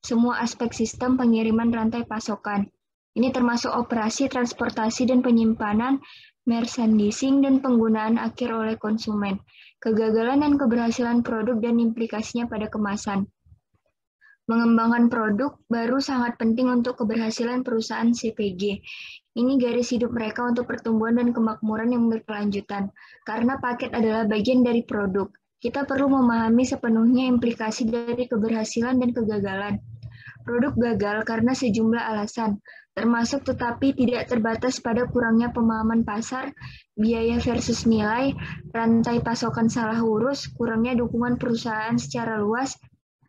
L: semua aspek sistem pengiriman rantai pasokan. Ini termasuk operasi, transportasi, dan penyimpanan, merchandising, dan penggunaan akhir oleh konsumen, kegagalan dan keberhasilan produk dan implikasinya pada kemasan. Mengembangkan produk baru sangat penting untuk keberhasilan perusahaan CPG. Ini garis hidup mereka untuk pertumbuhan dan kemakmuran yang berkelanjutan. Karena paket adalah bagian dari produk, kita perlu memahami sepenuhnya implikasi dari keberhasilan dan kegagalan. Produk gagal karena sejumlah alasan, termasuk tetapi tidak terbatas pada kurangnya pemahaman pasar, biaya versus nilai, rantai pasokan salah urus, kurangnya dukungan perusahaan secara luas,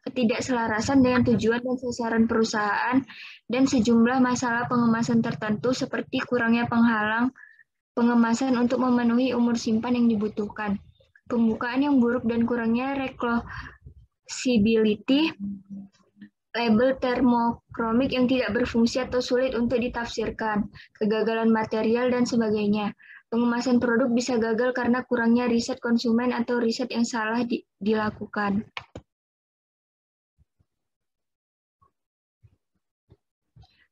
L: ketidakselarasan dengan tujuan dan sasaran perusahaan, dan sejumlah masalah pengemasan tertentu seperti kurangnya penghalang pengemasan untuk memenuhi umur simpan yang dibutuhkan, pembukaan yang buruk dan kurangnya recloseability, label termokromik yang tidak berfungsi atau sulit untuk ditafsirkan, kegagalan material, dan sebagainya. Pengemasan produk bisa gagal karena kurangnya riset konsumen atau riset yang salah dilakukan.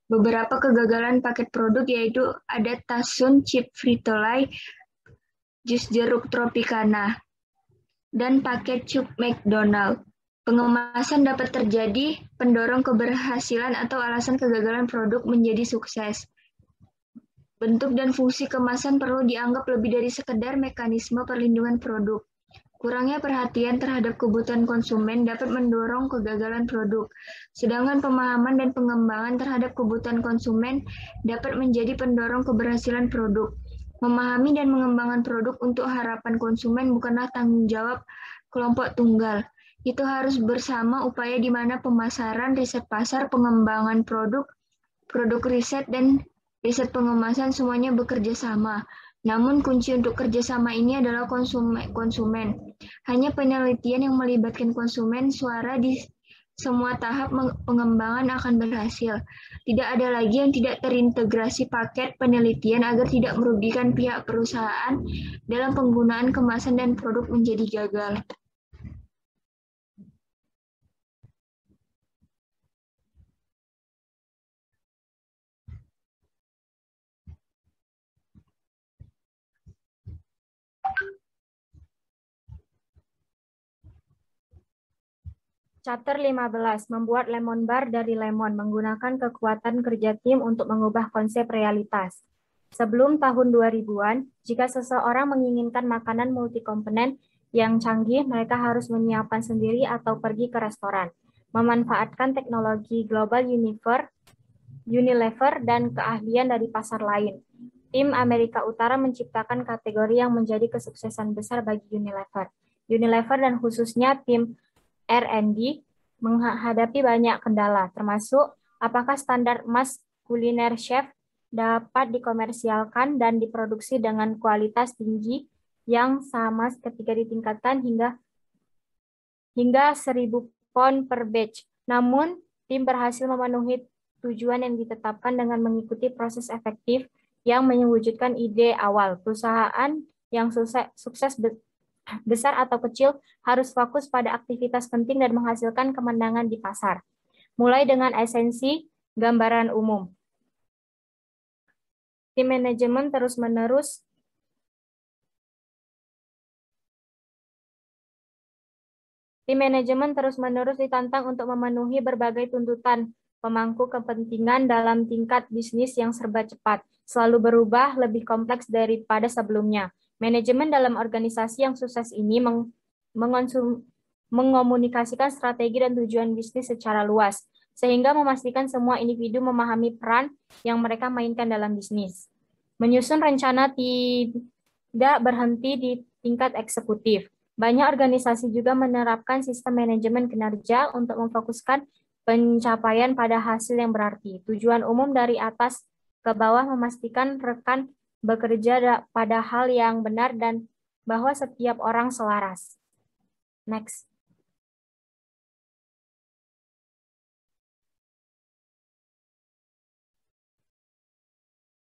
L: Beberapa kegagalan paket produk yaitu ada Tasun Chip Frito-Lay, jus jeruk Tropicana, dan paket cup McDonald. Pengemasan dapat terjadi pendorong keberhasilan atau alasan kegagalan produk menjadi sukses. Bentuk dan fungsi kemasan perlu dianggap lebih dari sekedar mekanisme perlindungan produk. Kurangnya perhatian terhadap kebutuhan konsumen dapat mendorong kegagalan produk, sedangkan pemahaman dan pengembangan terhadap kebutuhan konsumen dapat menjadi pendorong keberhasilan produk. Memahami dan mengembangkan produk untuk harapan konsumen bukanlah tanggung jawab kelompok tunggal. Itu harus bersama upaya di mana pemasaran, riset pasar, pengembangan produk, produk riset, dan riset pengemasan semuanya bekerja sama. Namun kunci untuk kerjasama ini adalah konsumen. Hanya penelitian yang melibatkan konsumen suara di semua tahap pengembangan akan berhasil. Tidak ada lagi yang tidak terintegrasi paket penelitian agar tidak merugikan pihak perusahaan dalam penggunaan kemasan dan produk menjadi gagal.
C: Chapter 15, membuat lemon bar dari lemon, menggunakan kekuatan kerja tim untuk mengubah konsep realitas. Sebelum tahun 2000-an, jika seseorang menginginkan makanan multikomponen yang canggih, mereka harus menyiapkan sendiri atau pergi ke restoran. Memanfaatkan teknologi global Unilever dan keahlian dari pasar lain. Tim Amerika Utara menciptakan kategori yang menjadi kesuksesan besar bagi Unilever. Unilever dan khususnya tim R&D menghadapi banyak kendala, termasuk apakah standar emas kuliner chef dapat dikomersialkan dan diproduksi dengan kualitas tinggi yang sama ketika ditingkatkan hingga 1.000 pound per batch. Namun, tim berhasil memenuhi tujuan yang ditetapkan dengan mengikuti proses efektif yang mewujudkan ide awal. Perusahaan yang sukses besar atau kecil harus fokus pada aktivitas penting dan menghasilkan kemenangan di pasar. Mulai dengan esensi gambaran umum. Tim manajemen terus-menerus ditantang untuk memenuhi berbagai tuntutan pemangku kepentingan dalam tingkat bisnis yang serba cepat, selalu berubah, lebih kompleks daripada sebelumnya. Manajemen dalam organisasi yang sukses ini mengomunikasikan strategi dan tujuan bisnis secara luas, sehingga memastikan semua individu memahami peran yang mereka mainkan dalam bisnis. Menyusun rencana tidak berhenti di tingkat eksekutif. Banyak organisasi juga menerapkan sistem manajemen kinerja untuk memfokuskan pencapaian pada hasil yang berarti. Tujuan umum dari atas ke bawah memastikan rekan bekerja pada hal yang benar dan bahwa setiap orang selaras. Next.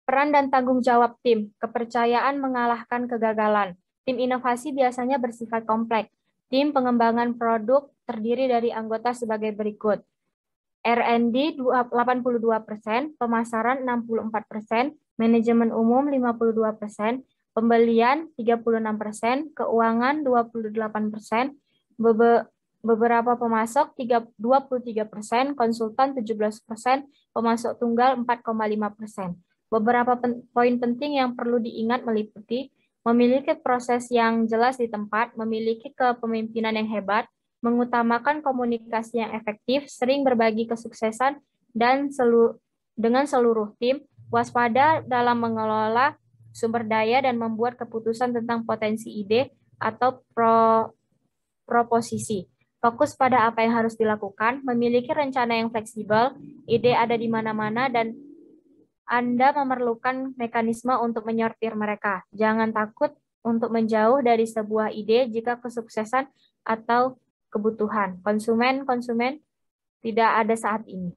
C: Peran dan tanggung jawab tim. Kepercayaan mengalahkan kegagalan. Tim inovasi biasanya bersifat kompleks. Tim pengembangan produk terdiri dari anggota sebagai berikut. R&D 82%, pemasaran 64%, manajemen umum 52%, pembelian 36%, keuangan 28%, beberapa pemasok 23%, konsultan 17%, pemasok tunggal 4,5%. Beberapa poin penting yang perlu diingat meliputi memiliki proses yang jelas di tempat, memiliki kepemimpinan yang hebat, mengutamakan komunikasi yang efektif, sering berbagi kesuksesan dan dengan seluruh tim, waspada dalam mengelola sumber daya dan membuat keputusan tentang potensi ide atau proposisi. Fokus pada apa yang harus dilakukan, memiliki rencana yang fleksibel, ide ada di mana-mana, dan Anda memerlukan mekanisme untuk menyortir mereka. Jangan takut untuk menjauh dari sebuah ide jika kesuksesan atau kebutuhan konsumen tidak ada saat ini.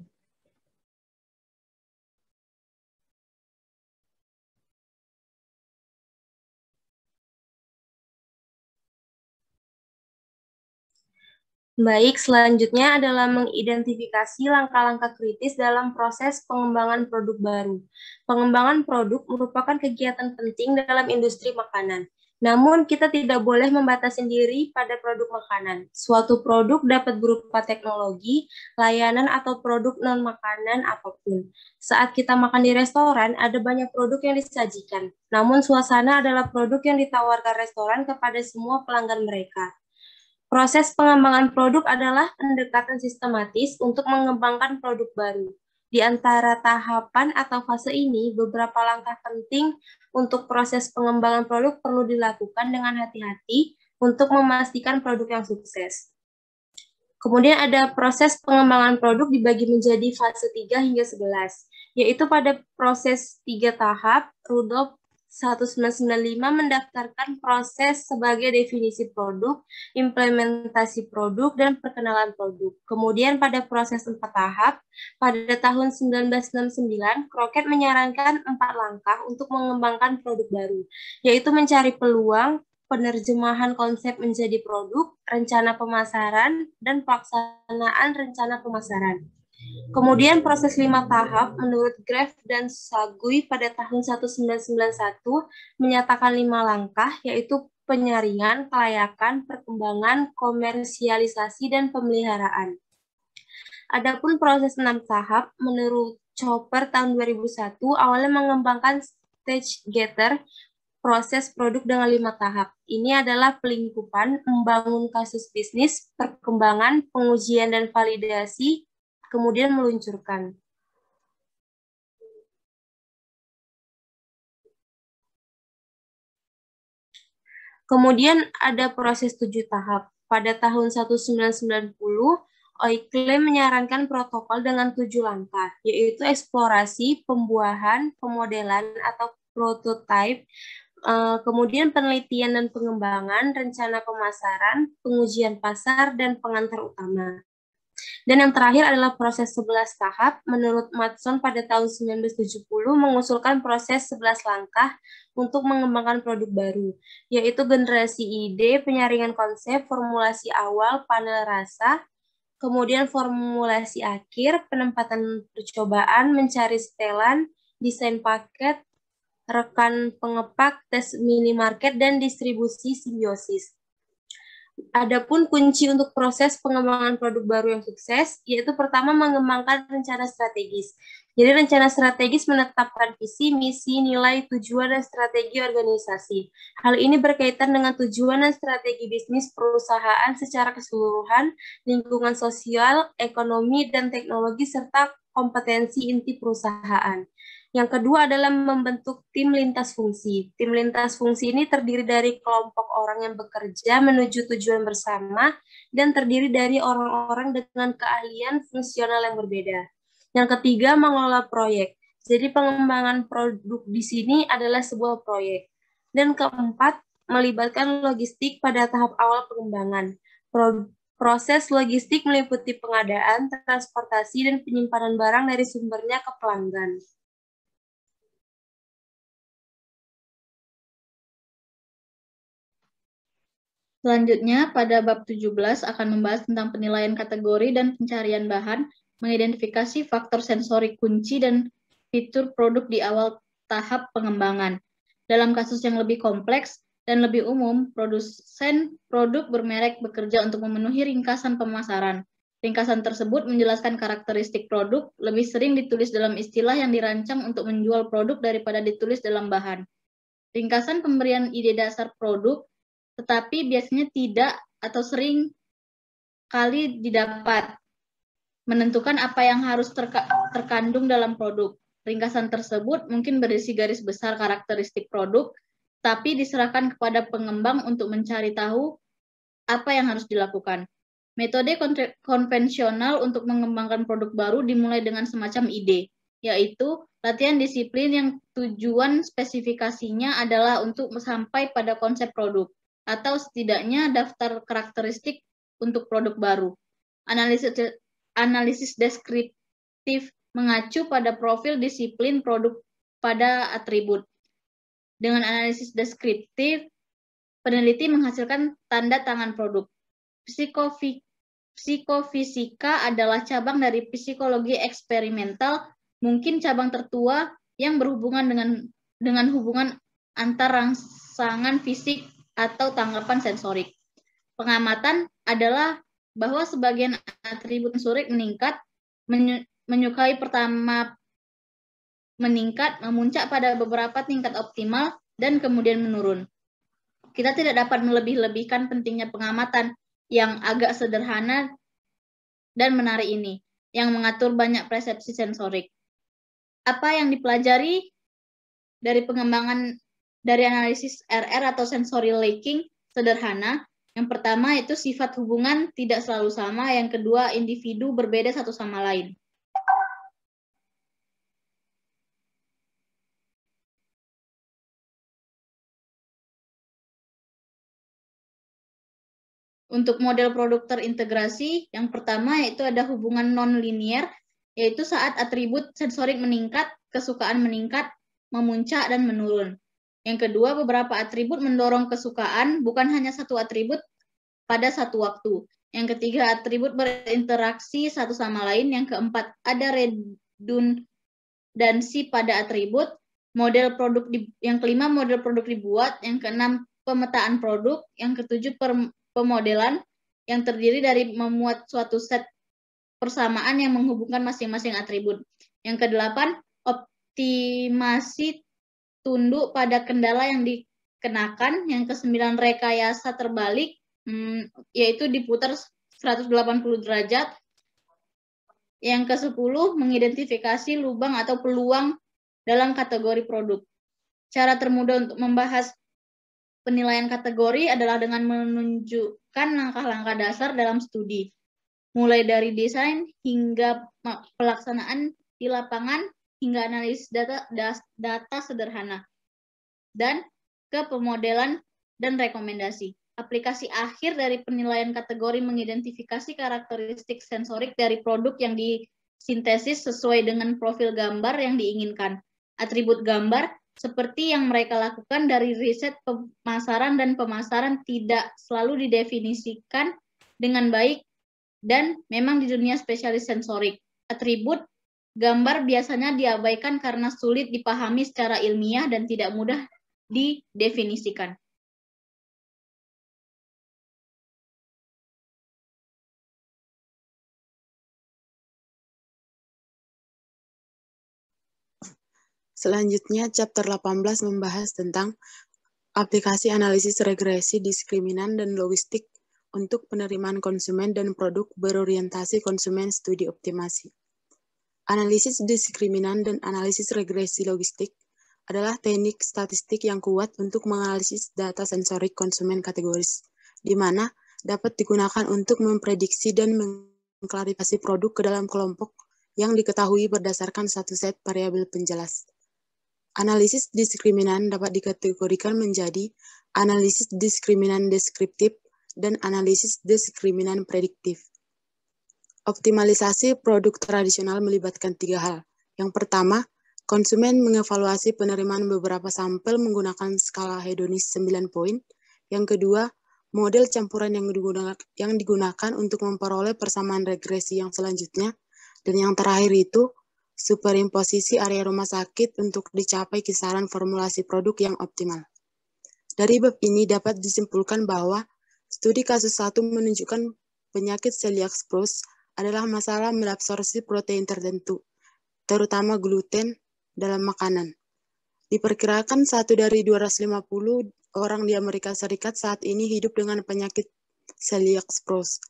M: Baik, selanjutnya adalah mengidentifikasi langkah-langkah kritis dalam proses pengembangan produk baru. Pengembangan produk merupakan kegiatan penting dalam industri makanan. Namun, kita tidak boleh membatasi diri pada produk makanan. Suatu produk dapat berupa teknologi, layanan, atau produk non-makanan apapun. Saat kita makan di restoran, ada banyak produk yang disajikan. Namun, suasana adalah produk yang ditawarkan restoran kepada semua pelanggan mereka. Proses pengembangan produk adalah pendekatan sistematis untuk mengembangkan produk baru. Di antara tahapan atau fase ini, beberapa langkah penting untuk proses pengembangan produk perlu dilakukan dengan hati-hati untuk memastikan produk yang sukses. Kemudian ada proses pengembangan produk dibagi menjadi fase 3 hingga 11, yaitu pada proses 3 tahap, Rudolf 1995 mendaftarkan proses sebagai definisi produk, implementasi produk, dan perkenalan produk. Kemudian pada proses 4 tahap, pada tahun 1969, Crockett menyarankan 4 langkah untuk mengembangkan produk baru, yaitu mencari peluang, penerjemahan konsep menjadi produk, rencana pemasaran, dan pelaksanaan rencana pemasaran. Kemudian proses 5 tahap menurut Graf dan Sagui pada tahun 1991 menyatakan 5 langkah, yaitu penyaringan, kelayakan, perkembangan, komersialisasi, dan pemeliharaan. Adapun proses 6 tahap menurut Chopper tahun 2001 awalnya mengembangkan stage gator, proses produk dengan 5 tahap. Ini adalah pelingkupan, membangun kasus bisnis, perkembangan, pengujian dan validasi, kemudian meluncurkan. Kemudian ada proses 7 tahap. Pada tahun 1990, Oikle menyarankan protokol dengan 7 langkah, yaitu eksplorasi, pembuahan, pemodelan atau prototype, kemudian penelitian dan pengembangan, rencana pemasaran, pengujian pasar, dan pengantar utama. Dan yang terakhir adalah proses 11 tahap. Menurut Matson pada tahun 1970 mengusulkan proses 11 langkah untuk mengembangkan produk baru, yaitu generasi ide, penyaringan konsep, formulasi awal, panel rasa, kemudian formulasi akhir, penempatan percobaan, mencari setelan, desain paket, rekan pengepak, tes minimarket, dan distribusi simbiosis. Adapun kunci untuk proses pengembangan produk baru yang sukses, yaitu pertama mengembangkan rencana strategis. Jadi rencana strategis menetapkan visi, misi, nilai, tujuan, dan strategi organisasi. Hal ini berkaitan dengan tujuan dan strategi bisnis perusahaan secara keseluruhan, lingkungan sosial, ekonomi, dan teknologi, serta kompetensi inti perusahaan. Yang kedua adalah membentuk tim lintas fungsi. Tim lintas fungsi ini terdiri dari kelompok orang yang bekerja menuju tujuan bersama dan terdiri dari orang-orang dengan keahlian fungsional yang berbeda. Yang ketiga, mengelola proyek. Jadi pengembangan produk di sini adalah sebuah proyek. Dan keempat, melibatkan logistik pada tahap awal pengembangan. Proses logistik meliputi pengadaan, transportasi, dan penyimpanan barang dari sumbernya ke pelanggan.
N: Selanjutnya, pada bab 17 akan membahas tentang penilaian kategori dan pencarian bahan, mengidentifikasi faktor sensorik kunci dan fitur produk di awal tahap pengembangan. Dalam kasus yang lebih kompleks dan lebih umum, produsen produk bermerek bekerja untuk memenuhi ringkasan pemasaran. Ringkasan tersebut menjelaskan karakteristik produk, lebih sering ditulis dalam istilah yang dirancang untuk menjual produk daripada ditulis dalam bahan. Ringkasan pemberian ide dasar produk, tetapi biasanya tidak atau sering kali didapat. Menentukan apa yang harus terkandung dalam produk. Ringkasan tersebut mungkin berisi garis besar karakteristik produk, tapi diserahkan kepada pengembang untuk mencari tahu apa yang harus dilakukan. Metode konvensional untuk mengembangkan produk baru dimulai dengan semacam ide, yaitu latihan disiplin yang tujuan spesifikasinya adalah untuk sampai pada konsep produk, atau setidaknya daftar karakteristik untuk produk baru. Analisis deskriptif mengacu pada profil disiplin produk pada atribut. Dengan analisis deskriptif, peneliti menghasilkan tanda tangan produk. Psikofisika adalah cabang dari psikologi eksperimental, mungkin cabang tertua yang berhubungan dengan hubungan antar rangsangan fisik atau tanggapan sensorik. Pengamatan adalah bahwa sebagian atribut sensorik meningkat, menyukai pertama meningkat, memuncak pada beberapa tingkat optimal, dan kemudian menurun. Kita tidak dapat melebih-lebihkan pentingnya pengamatan yang agak sederhana dan menarik ini, yang mengatur banyak persepsi sensorik. Apa yang dipelajari dari pengembangan dari analisis RR atau sensory linking sederhana? Yang pertama itu sifat hubungan tidak selalu sama, yang kedua individu berbeda satu sama lain. Untuk model produk terintegrasi, yang pertama yaitu ada hubungan non-linear, yaitu saat atribut sensorik meningkat, kesukaan meningkat, memuncak, dan menurun. Yang kedua, beberapa atribut mendorong kesukaan, bukan hanya satu atribut pada satu waktu. Yang ketiga, atribut berinteraksi satu sama lain. Yang keempat, ada redundansi pada atribut. Yang kelima, model produk dibuat. Yang keenam, pemetaan produk. Yang ketujuh, pemodelan yang terdiri dari memuat suatu set persamaan yang menghubungkan masing-masing atribut. Yang kedelapan, optimasi tunduk pada kendala yang dikenakan. Yang kesembilan, rekayasa terbalik, yaitu diputar 180 derajat. Yang ke-10, mengidentifikasi lubang atau peluang dalam kategori produk. Cara termudah untuk membahas penilaian kategori adalah dengan menunjukkan langkah-langkah dasar dalam studi, mulai dari desain hingga pelaksanaan di lapangan, hingga analisis data sederhana, dan ke pemodelan dan rekomendasi. Aplikasi akhir dari penilaian kategori mengidentifikasi karakteristik sensorik dari produk yang disintesis sesuai dengan profil gambar yang diinginkan. Atribut gambar, seperti yang mereka lakukan dari riset pemasaran dan pemasaran, tidak selalu didefinisikan dengan baik dan memang di dunia spesialis sensorik. Atribut gambar biasanya diabaikan karena sulit dipahami secara ilmiah dan tidak mudah didefinisikan.
O: Selanjutnya, chapter 18 membahas tentang aplikasi analisis regresi diskriminan dan logistik untuk penerimaan konsumen dan produk berorientasi konsumen studi optimasi. Analisis diskriminan dan analisis regresi logistik adalah teknik statistik yang kuat untuk menganalisis data sensorik konsumen kategoris, di mana dapat digunakan untuk memprediksi dan mengklarifikasi produk ke dalam kelompok yang diketahui berdasarkan satu set variabel penjelas. Analisis diskriminan dapat dikategorikan menjadi analisis diskriminan deskriptif dan analisis diskriminan prediktif. Optimalisasi produk tradisional melibatkan 3 hal. Yang pertama, konsumen mengevaluasi penerimaan beberapa sampel menggunakan skala hedonis 9 poin. Yang kedua, model campuran yang digunakan untuk memperoleh persamaan regresi yang selanjutnya, dan yang terakhir itu superimposisi area rumah sakit untuk dicapai kisaran formulasi produk yang optimal. Dari bab ini dapat disimpulkan bahwa studi kasus 1 menunjukkan penyakit celiac spruce adalah masalah malabsorpsi protein tertentu, terutama gluten, dalam makanan. Diperkirakan 1 dari 250 orang di Amerika Serikat saat ini hidup dengan penyakit celiac spruce.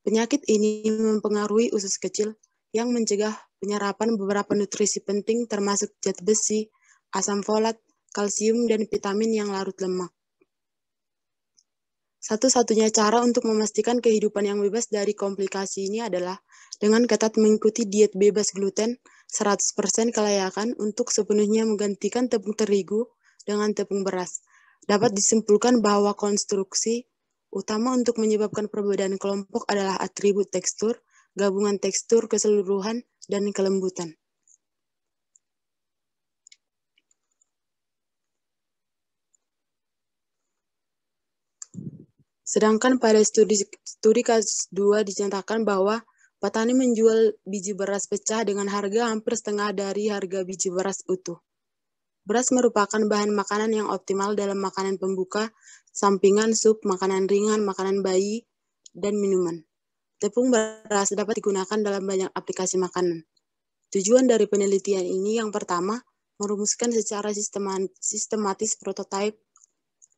O: Penyakit ini mempengaruhi usus kecil yang mencegah penyerapan beberapa nutrisi penting termasuk zat besi, asam folat, kalsium, dan vitamin yang larut lemak. Satu-satunya cara untuk memastikan kehidupan yang bebas dari komplikasi ini adalah dengan ketat mengikuti diet bebas gluten 100% kelayakan untuk sepenuhnya menggantikan tepung terigu dengan tepung beras. Dapat disimpulkan bahwa konstruksi utama untuk menyebabkan perbedaan kelompok adalah atribut tekstur, gabungan tekstur keseluruhan, dan kelembutan. Sedangkan pada studi kasus 2 dinyatakan bahwa petani menjual biji beras pecah dengan harga hampir setengah dari harga biji beras utuh. Beras merupakan bahan makanan yang optimal dalam makanan pembuka, sampingan, sup, makanan ringan, makanan bayi, dan minuman. Tepung beras dapat digunakan dalam banyak aplikasi makanan. Tujuan dari penelitian ini yang pertama, merumuskan secara sistematis prototipe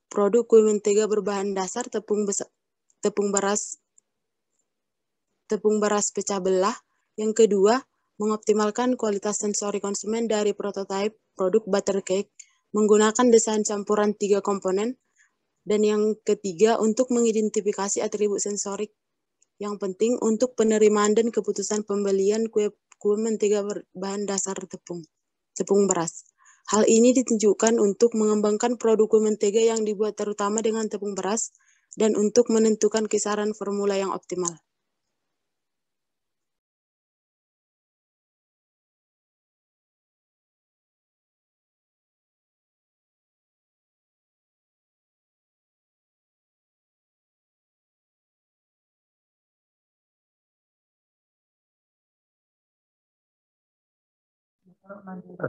O: produk kue mentega berbahan dasar tepung beras pecah belah. Yang kedua, mengoptimalkan kualitas sensori konsumen dari prototipe produk butter cake menggunakan desain campuran 3 komponen. Dan yang ketiga, untuk mengidentifikasi atribut sensorik yang penting untuk penerimaan dan keputusan pembelian kue mentega berbahan dasar tepung beras. Hal ini ditunjukkan untuk mengembangkan produk kue mentega yang dibuat terutama dengan tepung beras dan untuk menentukan kisaran formula yang optimal.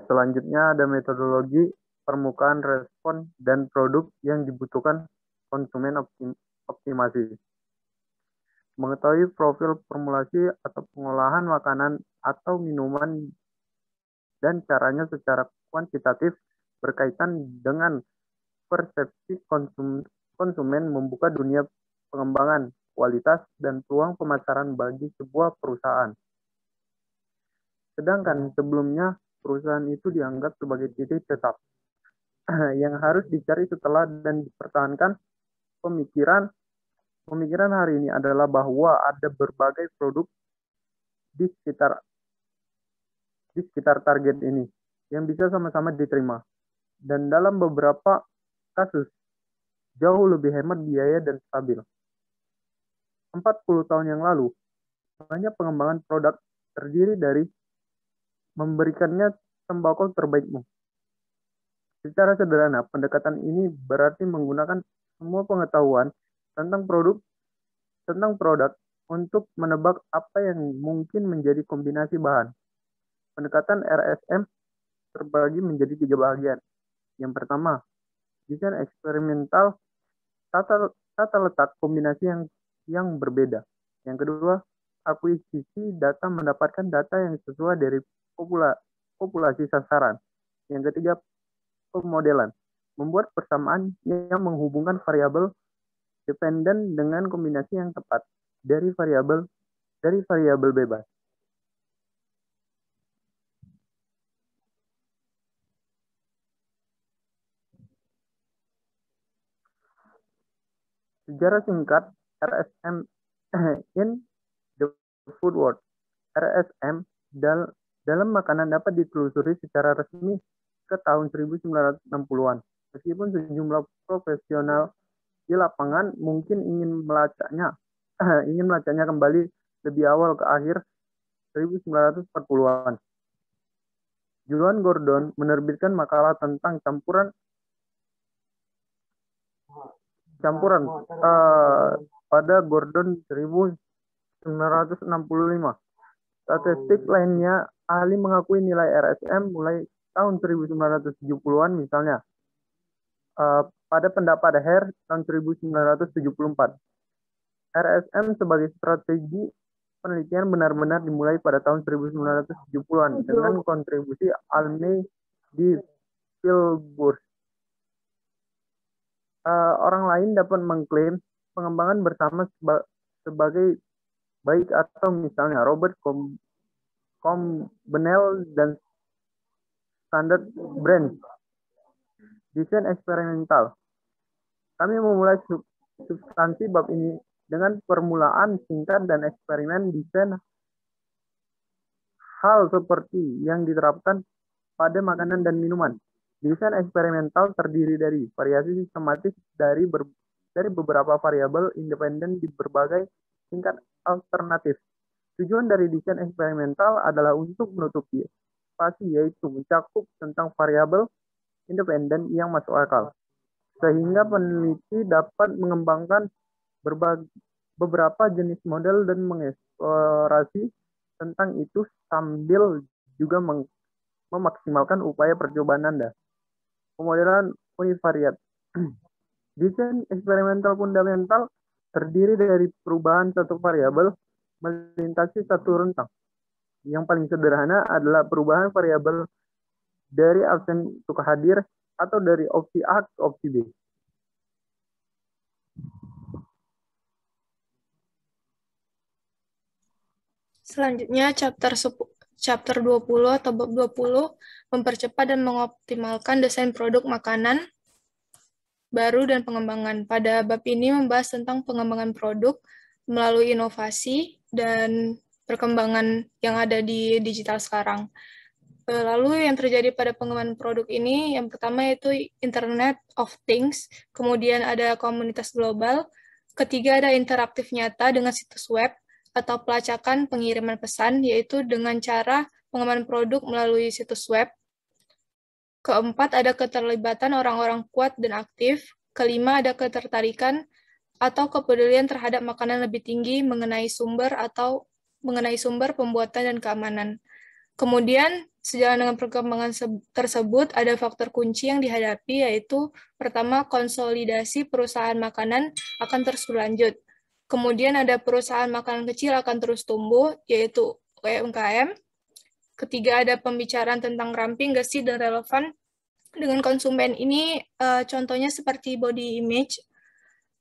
P: Selanjutnya ada metodologi permukaan respon dan produk yang dibutuhkan konsumen optimasi. Mengetahui profil formulasi atau pengolahan makanan atau minuman dan caranya secara kuantitatif berkaitan dengan persepsi konsumen membuka dunia pengembangan, kualitas, dan peluang pemasaran bagi sebuah perusahaan. Sedangkan sebelumnya perusahaan itu dianggap sebagai titik tetap yang harus dicari setelah dan dipertahankan. Pemikiran hari ini adalah bahwa ada berbagai produk di sekitar target ini yang bisa sama-sama diterima, dan dalam beberapa kasus jauh lebih hemat biaya dan stabil. 40 tahun yang lalu, banyak pengembangan produk terdiri dari memberikannya tembakau terbaikmu. Secara sederhana, pendekatan ini berarti menggunakan semua pengetahuan tentang produk untuk menebak apa yang mungkin menjadi kombinasi bahan. Pendekatan RSM terbagi menjadi 3 bagian. Yang pertama, desain eksperimental, tata letak kombinasi yang berbeda. Yang kedua, akuisisi data, mendapatkan data yang sesuai dari populasi sasaran. Yang ketiga, pemodelan, membuat persamaan yang menghubungkan variabel dependen dengan kombinasi yang tepat dari variabel bebas. Sejarah singkat RSM in the food world. RSM dalam makanan dapat ditelusuri secara resmi ke tahun 1960-an. Meskipun sejumlah profesional di lapangan mungkin ingin melacaknya kembali lebih awal ke akhir 1940-an. Joan Gordon menerbitkan makalah tentang campuran pada Gordon 1965. Statistik lainnya, ahli mengakui nilai RSM mulai tahun 1970-an misalnya. Pada pendapat Hare tahun 1974. RSM sebagai strategi penelitian benar-benar dimulai pada tahun 1970-an dengan kontribusi Almey di Fieldworth. Orang lain dapat mengklaim pengembangan bersama sebagai baik atau misalnya Robert Combinell dan Standard Brand. Desain eksperimental. Kami memulai substansi bab ini dengan permulaan singkat dan eksperimen desain hal seperti yang diterapkan pada makanan dan minuman. Desain eksperimental terdiri dari variasi sistematis dari beberapa variabel independen di berbagai tingkat alternatif. Tujuan dari desain eksperimental adalah untuk menutupi spasi, yaitu mencakup tentang variabel independen yang masuk akal, sehingga peneliti dapat mengembangkan beberapa jenis model dan mengeksplorasi tentang itu sambil juga memaksimalkan upaya percobaan Anda. Pemodelan univariat. Desain eksperimental fundamental terdiri dari perubahan satu variabel melintasi satu rentang. Yang paling sederhana adalah perubahan variabel dari absen ke hadir atau dari opsi A ke opsi B.
Q: Selanjutnya chapter 20 atau bab 20 mempercepat dan mengoptimalkan desain produk makanan baru dan pengembangan. Pada bab ini membahas tentang pengembangan produk melalui inovasi dan perkembangan yang ada di digital sekarang. Lalu yang terjadi pada pengembangan produk ini, yang pertama yaitu Internet of Things, kemudian ada komunitas global, ketiga ada interaktif nyata dengan situs web, atau pelacakan pengiriman pesan, yaitu dengan cara pengembangan produk melalui situs web. Keempat ada keterlibatan orang-orang kuat dan aktif. Kelima ada ketertarikan atau kepedulian terhadap makanan lebih tinggi mengenai sumber pembuatan dan keamanan. Kemudian, sejalan dengan perkembangan tersebut, ada faktor kunci yang dihadapi, yaitu pertama, konsolidasi perusahaan makanan akan terus berlanjut. Kemudian ada perusahaan makanan kecil akan terus tumbuh, yaitu UMKM. Ketiga, ada pembicaraan tentang ramping, gesit, dan relevan dengan konsumen. Ini contohnya seperti body image.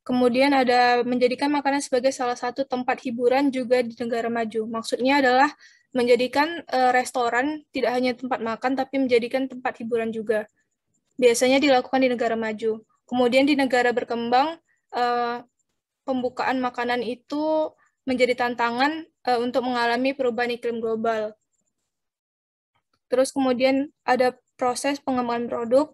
Q: Kemudian ada menjadikan makanan sebagai salah satu tempat hiburan juga di negara maju. Maksudnya adalah menjadikan restoran tidak hanya tempat makan, tapi menjadikan tempat hiburan juga. Biasanya dilakukan di negara maju. Kemudian di negara berkembang, pembukaan makanan itu menjadi tantangan untuk mengalami perubahan iklim global. Terus kemudian ada proses pengembangan produk.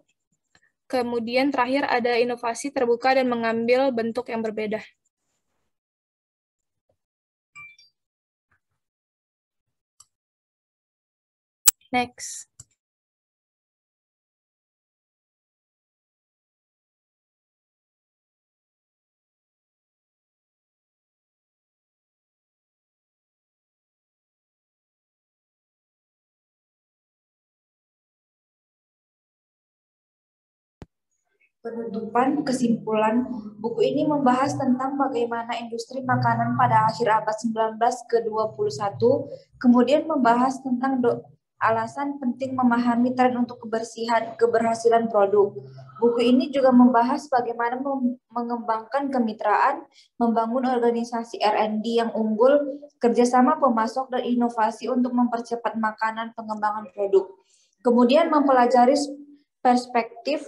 Q: Kemudian terakhir ada inovasi terbuka dan mengambil bentuk yang berbeda. Next.
A: Penutupan kesimpulan, buku ini membahas tentang bagaimana industri makanan pada akhir abad 19 ke-21, kemudian membahas tentang alasan penting memahami tren untuk keberhasilan produk. Buku ini juga membahas bagaimana mengembangkan kemitraan, membangun organisasi R&D yang unggul, kerjasama pemasok dan inovasi untuk mempercepat makanan pengembangan produk. Kemudian mempelajari perspektif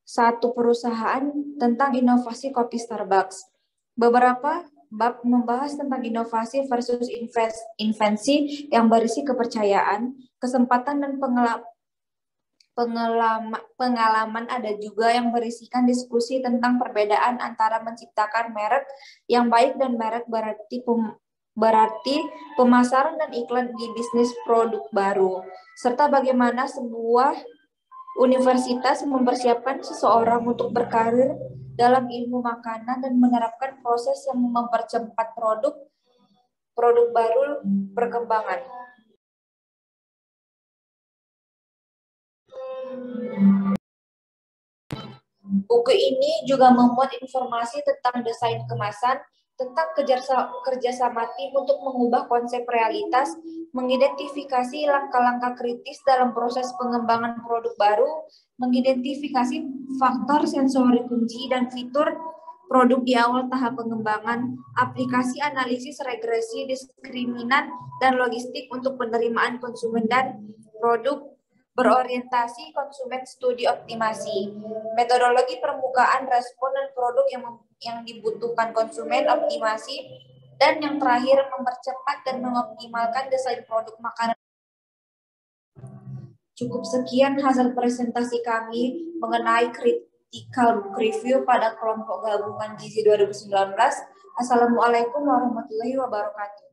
A: satu perusahaan tentang inovasi kopi Starbucks. Beberapa bab membahas tentang inovasi versus invensi yang berisi kepercayaan, kesempatan dan pengalaman. Ada juga yang berisikan diskusi tentang perbedaan antara menciptakan merek yang baik dan merek berarti pemasaran dan iklan di bisnis produk baru, serta bagaimana sebuah universitas mempersiapkan seseorang untuk berkarir dalam ilmu makanan dan menerapkan proses yang mempercepat produk baru perkembangan. Buku ini juga memuat informasi tentang desain kemasan, tentang kerjasama tim untuk mengubah konsep realitas, mengidentifikasi langkah-langkah kritis dalam proses pengembangan produk baru, mengidentifikasi faktor sensori kunci dan fitur produk di awal tahap pengembangan, aplikasi analisis regresi, diskriminan, dan logistik untuk penerimaan konsumen dan produk berorientasi konsumen studi optimasi, metodologi permukaan respon dan produk yang dibutuhkan konsumen optimasi, dan yang terakhir mempercepat dan mengoptimalkan desain produk makanan. Cukup sekian hasil presentasi kami mengenai critical book review pada kelompok gabungan Gizi 2019. Assalamualaikum warahmatullahi wabarakatuh.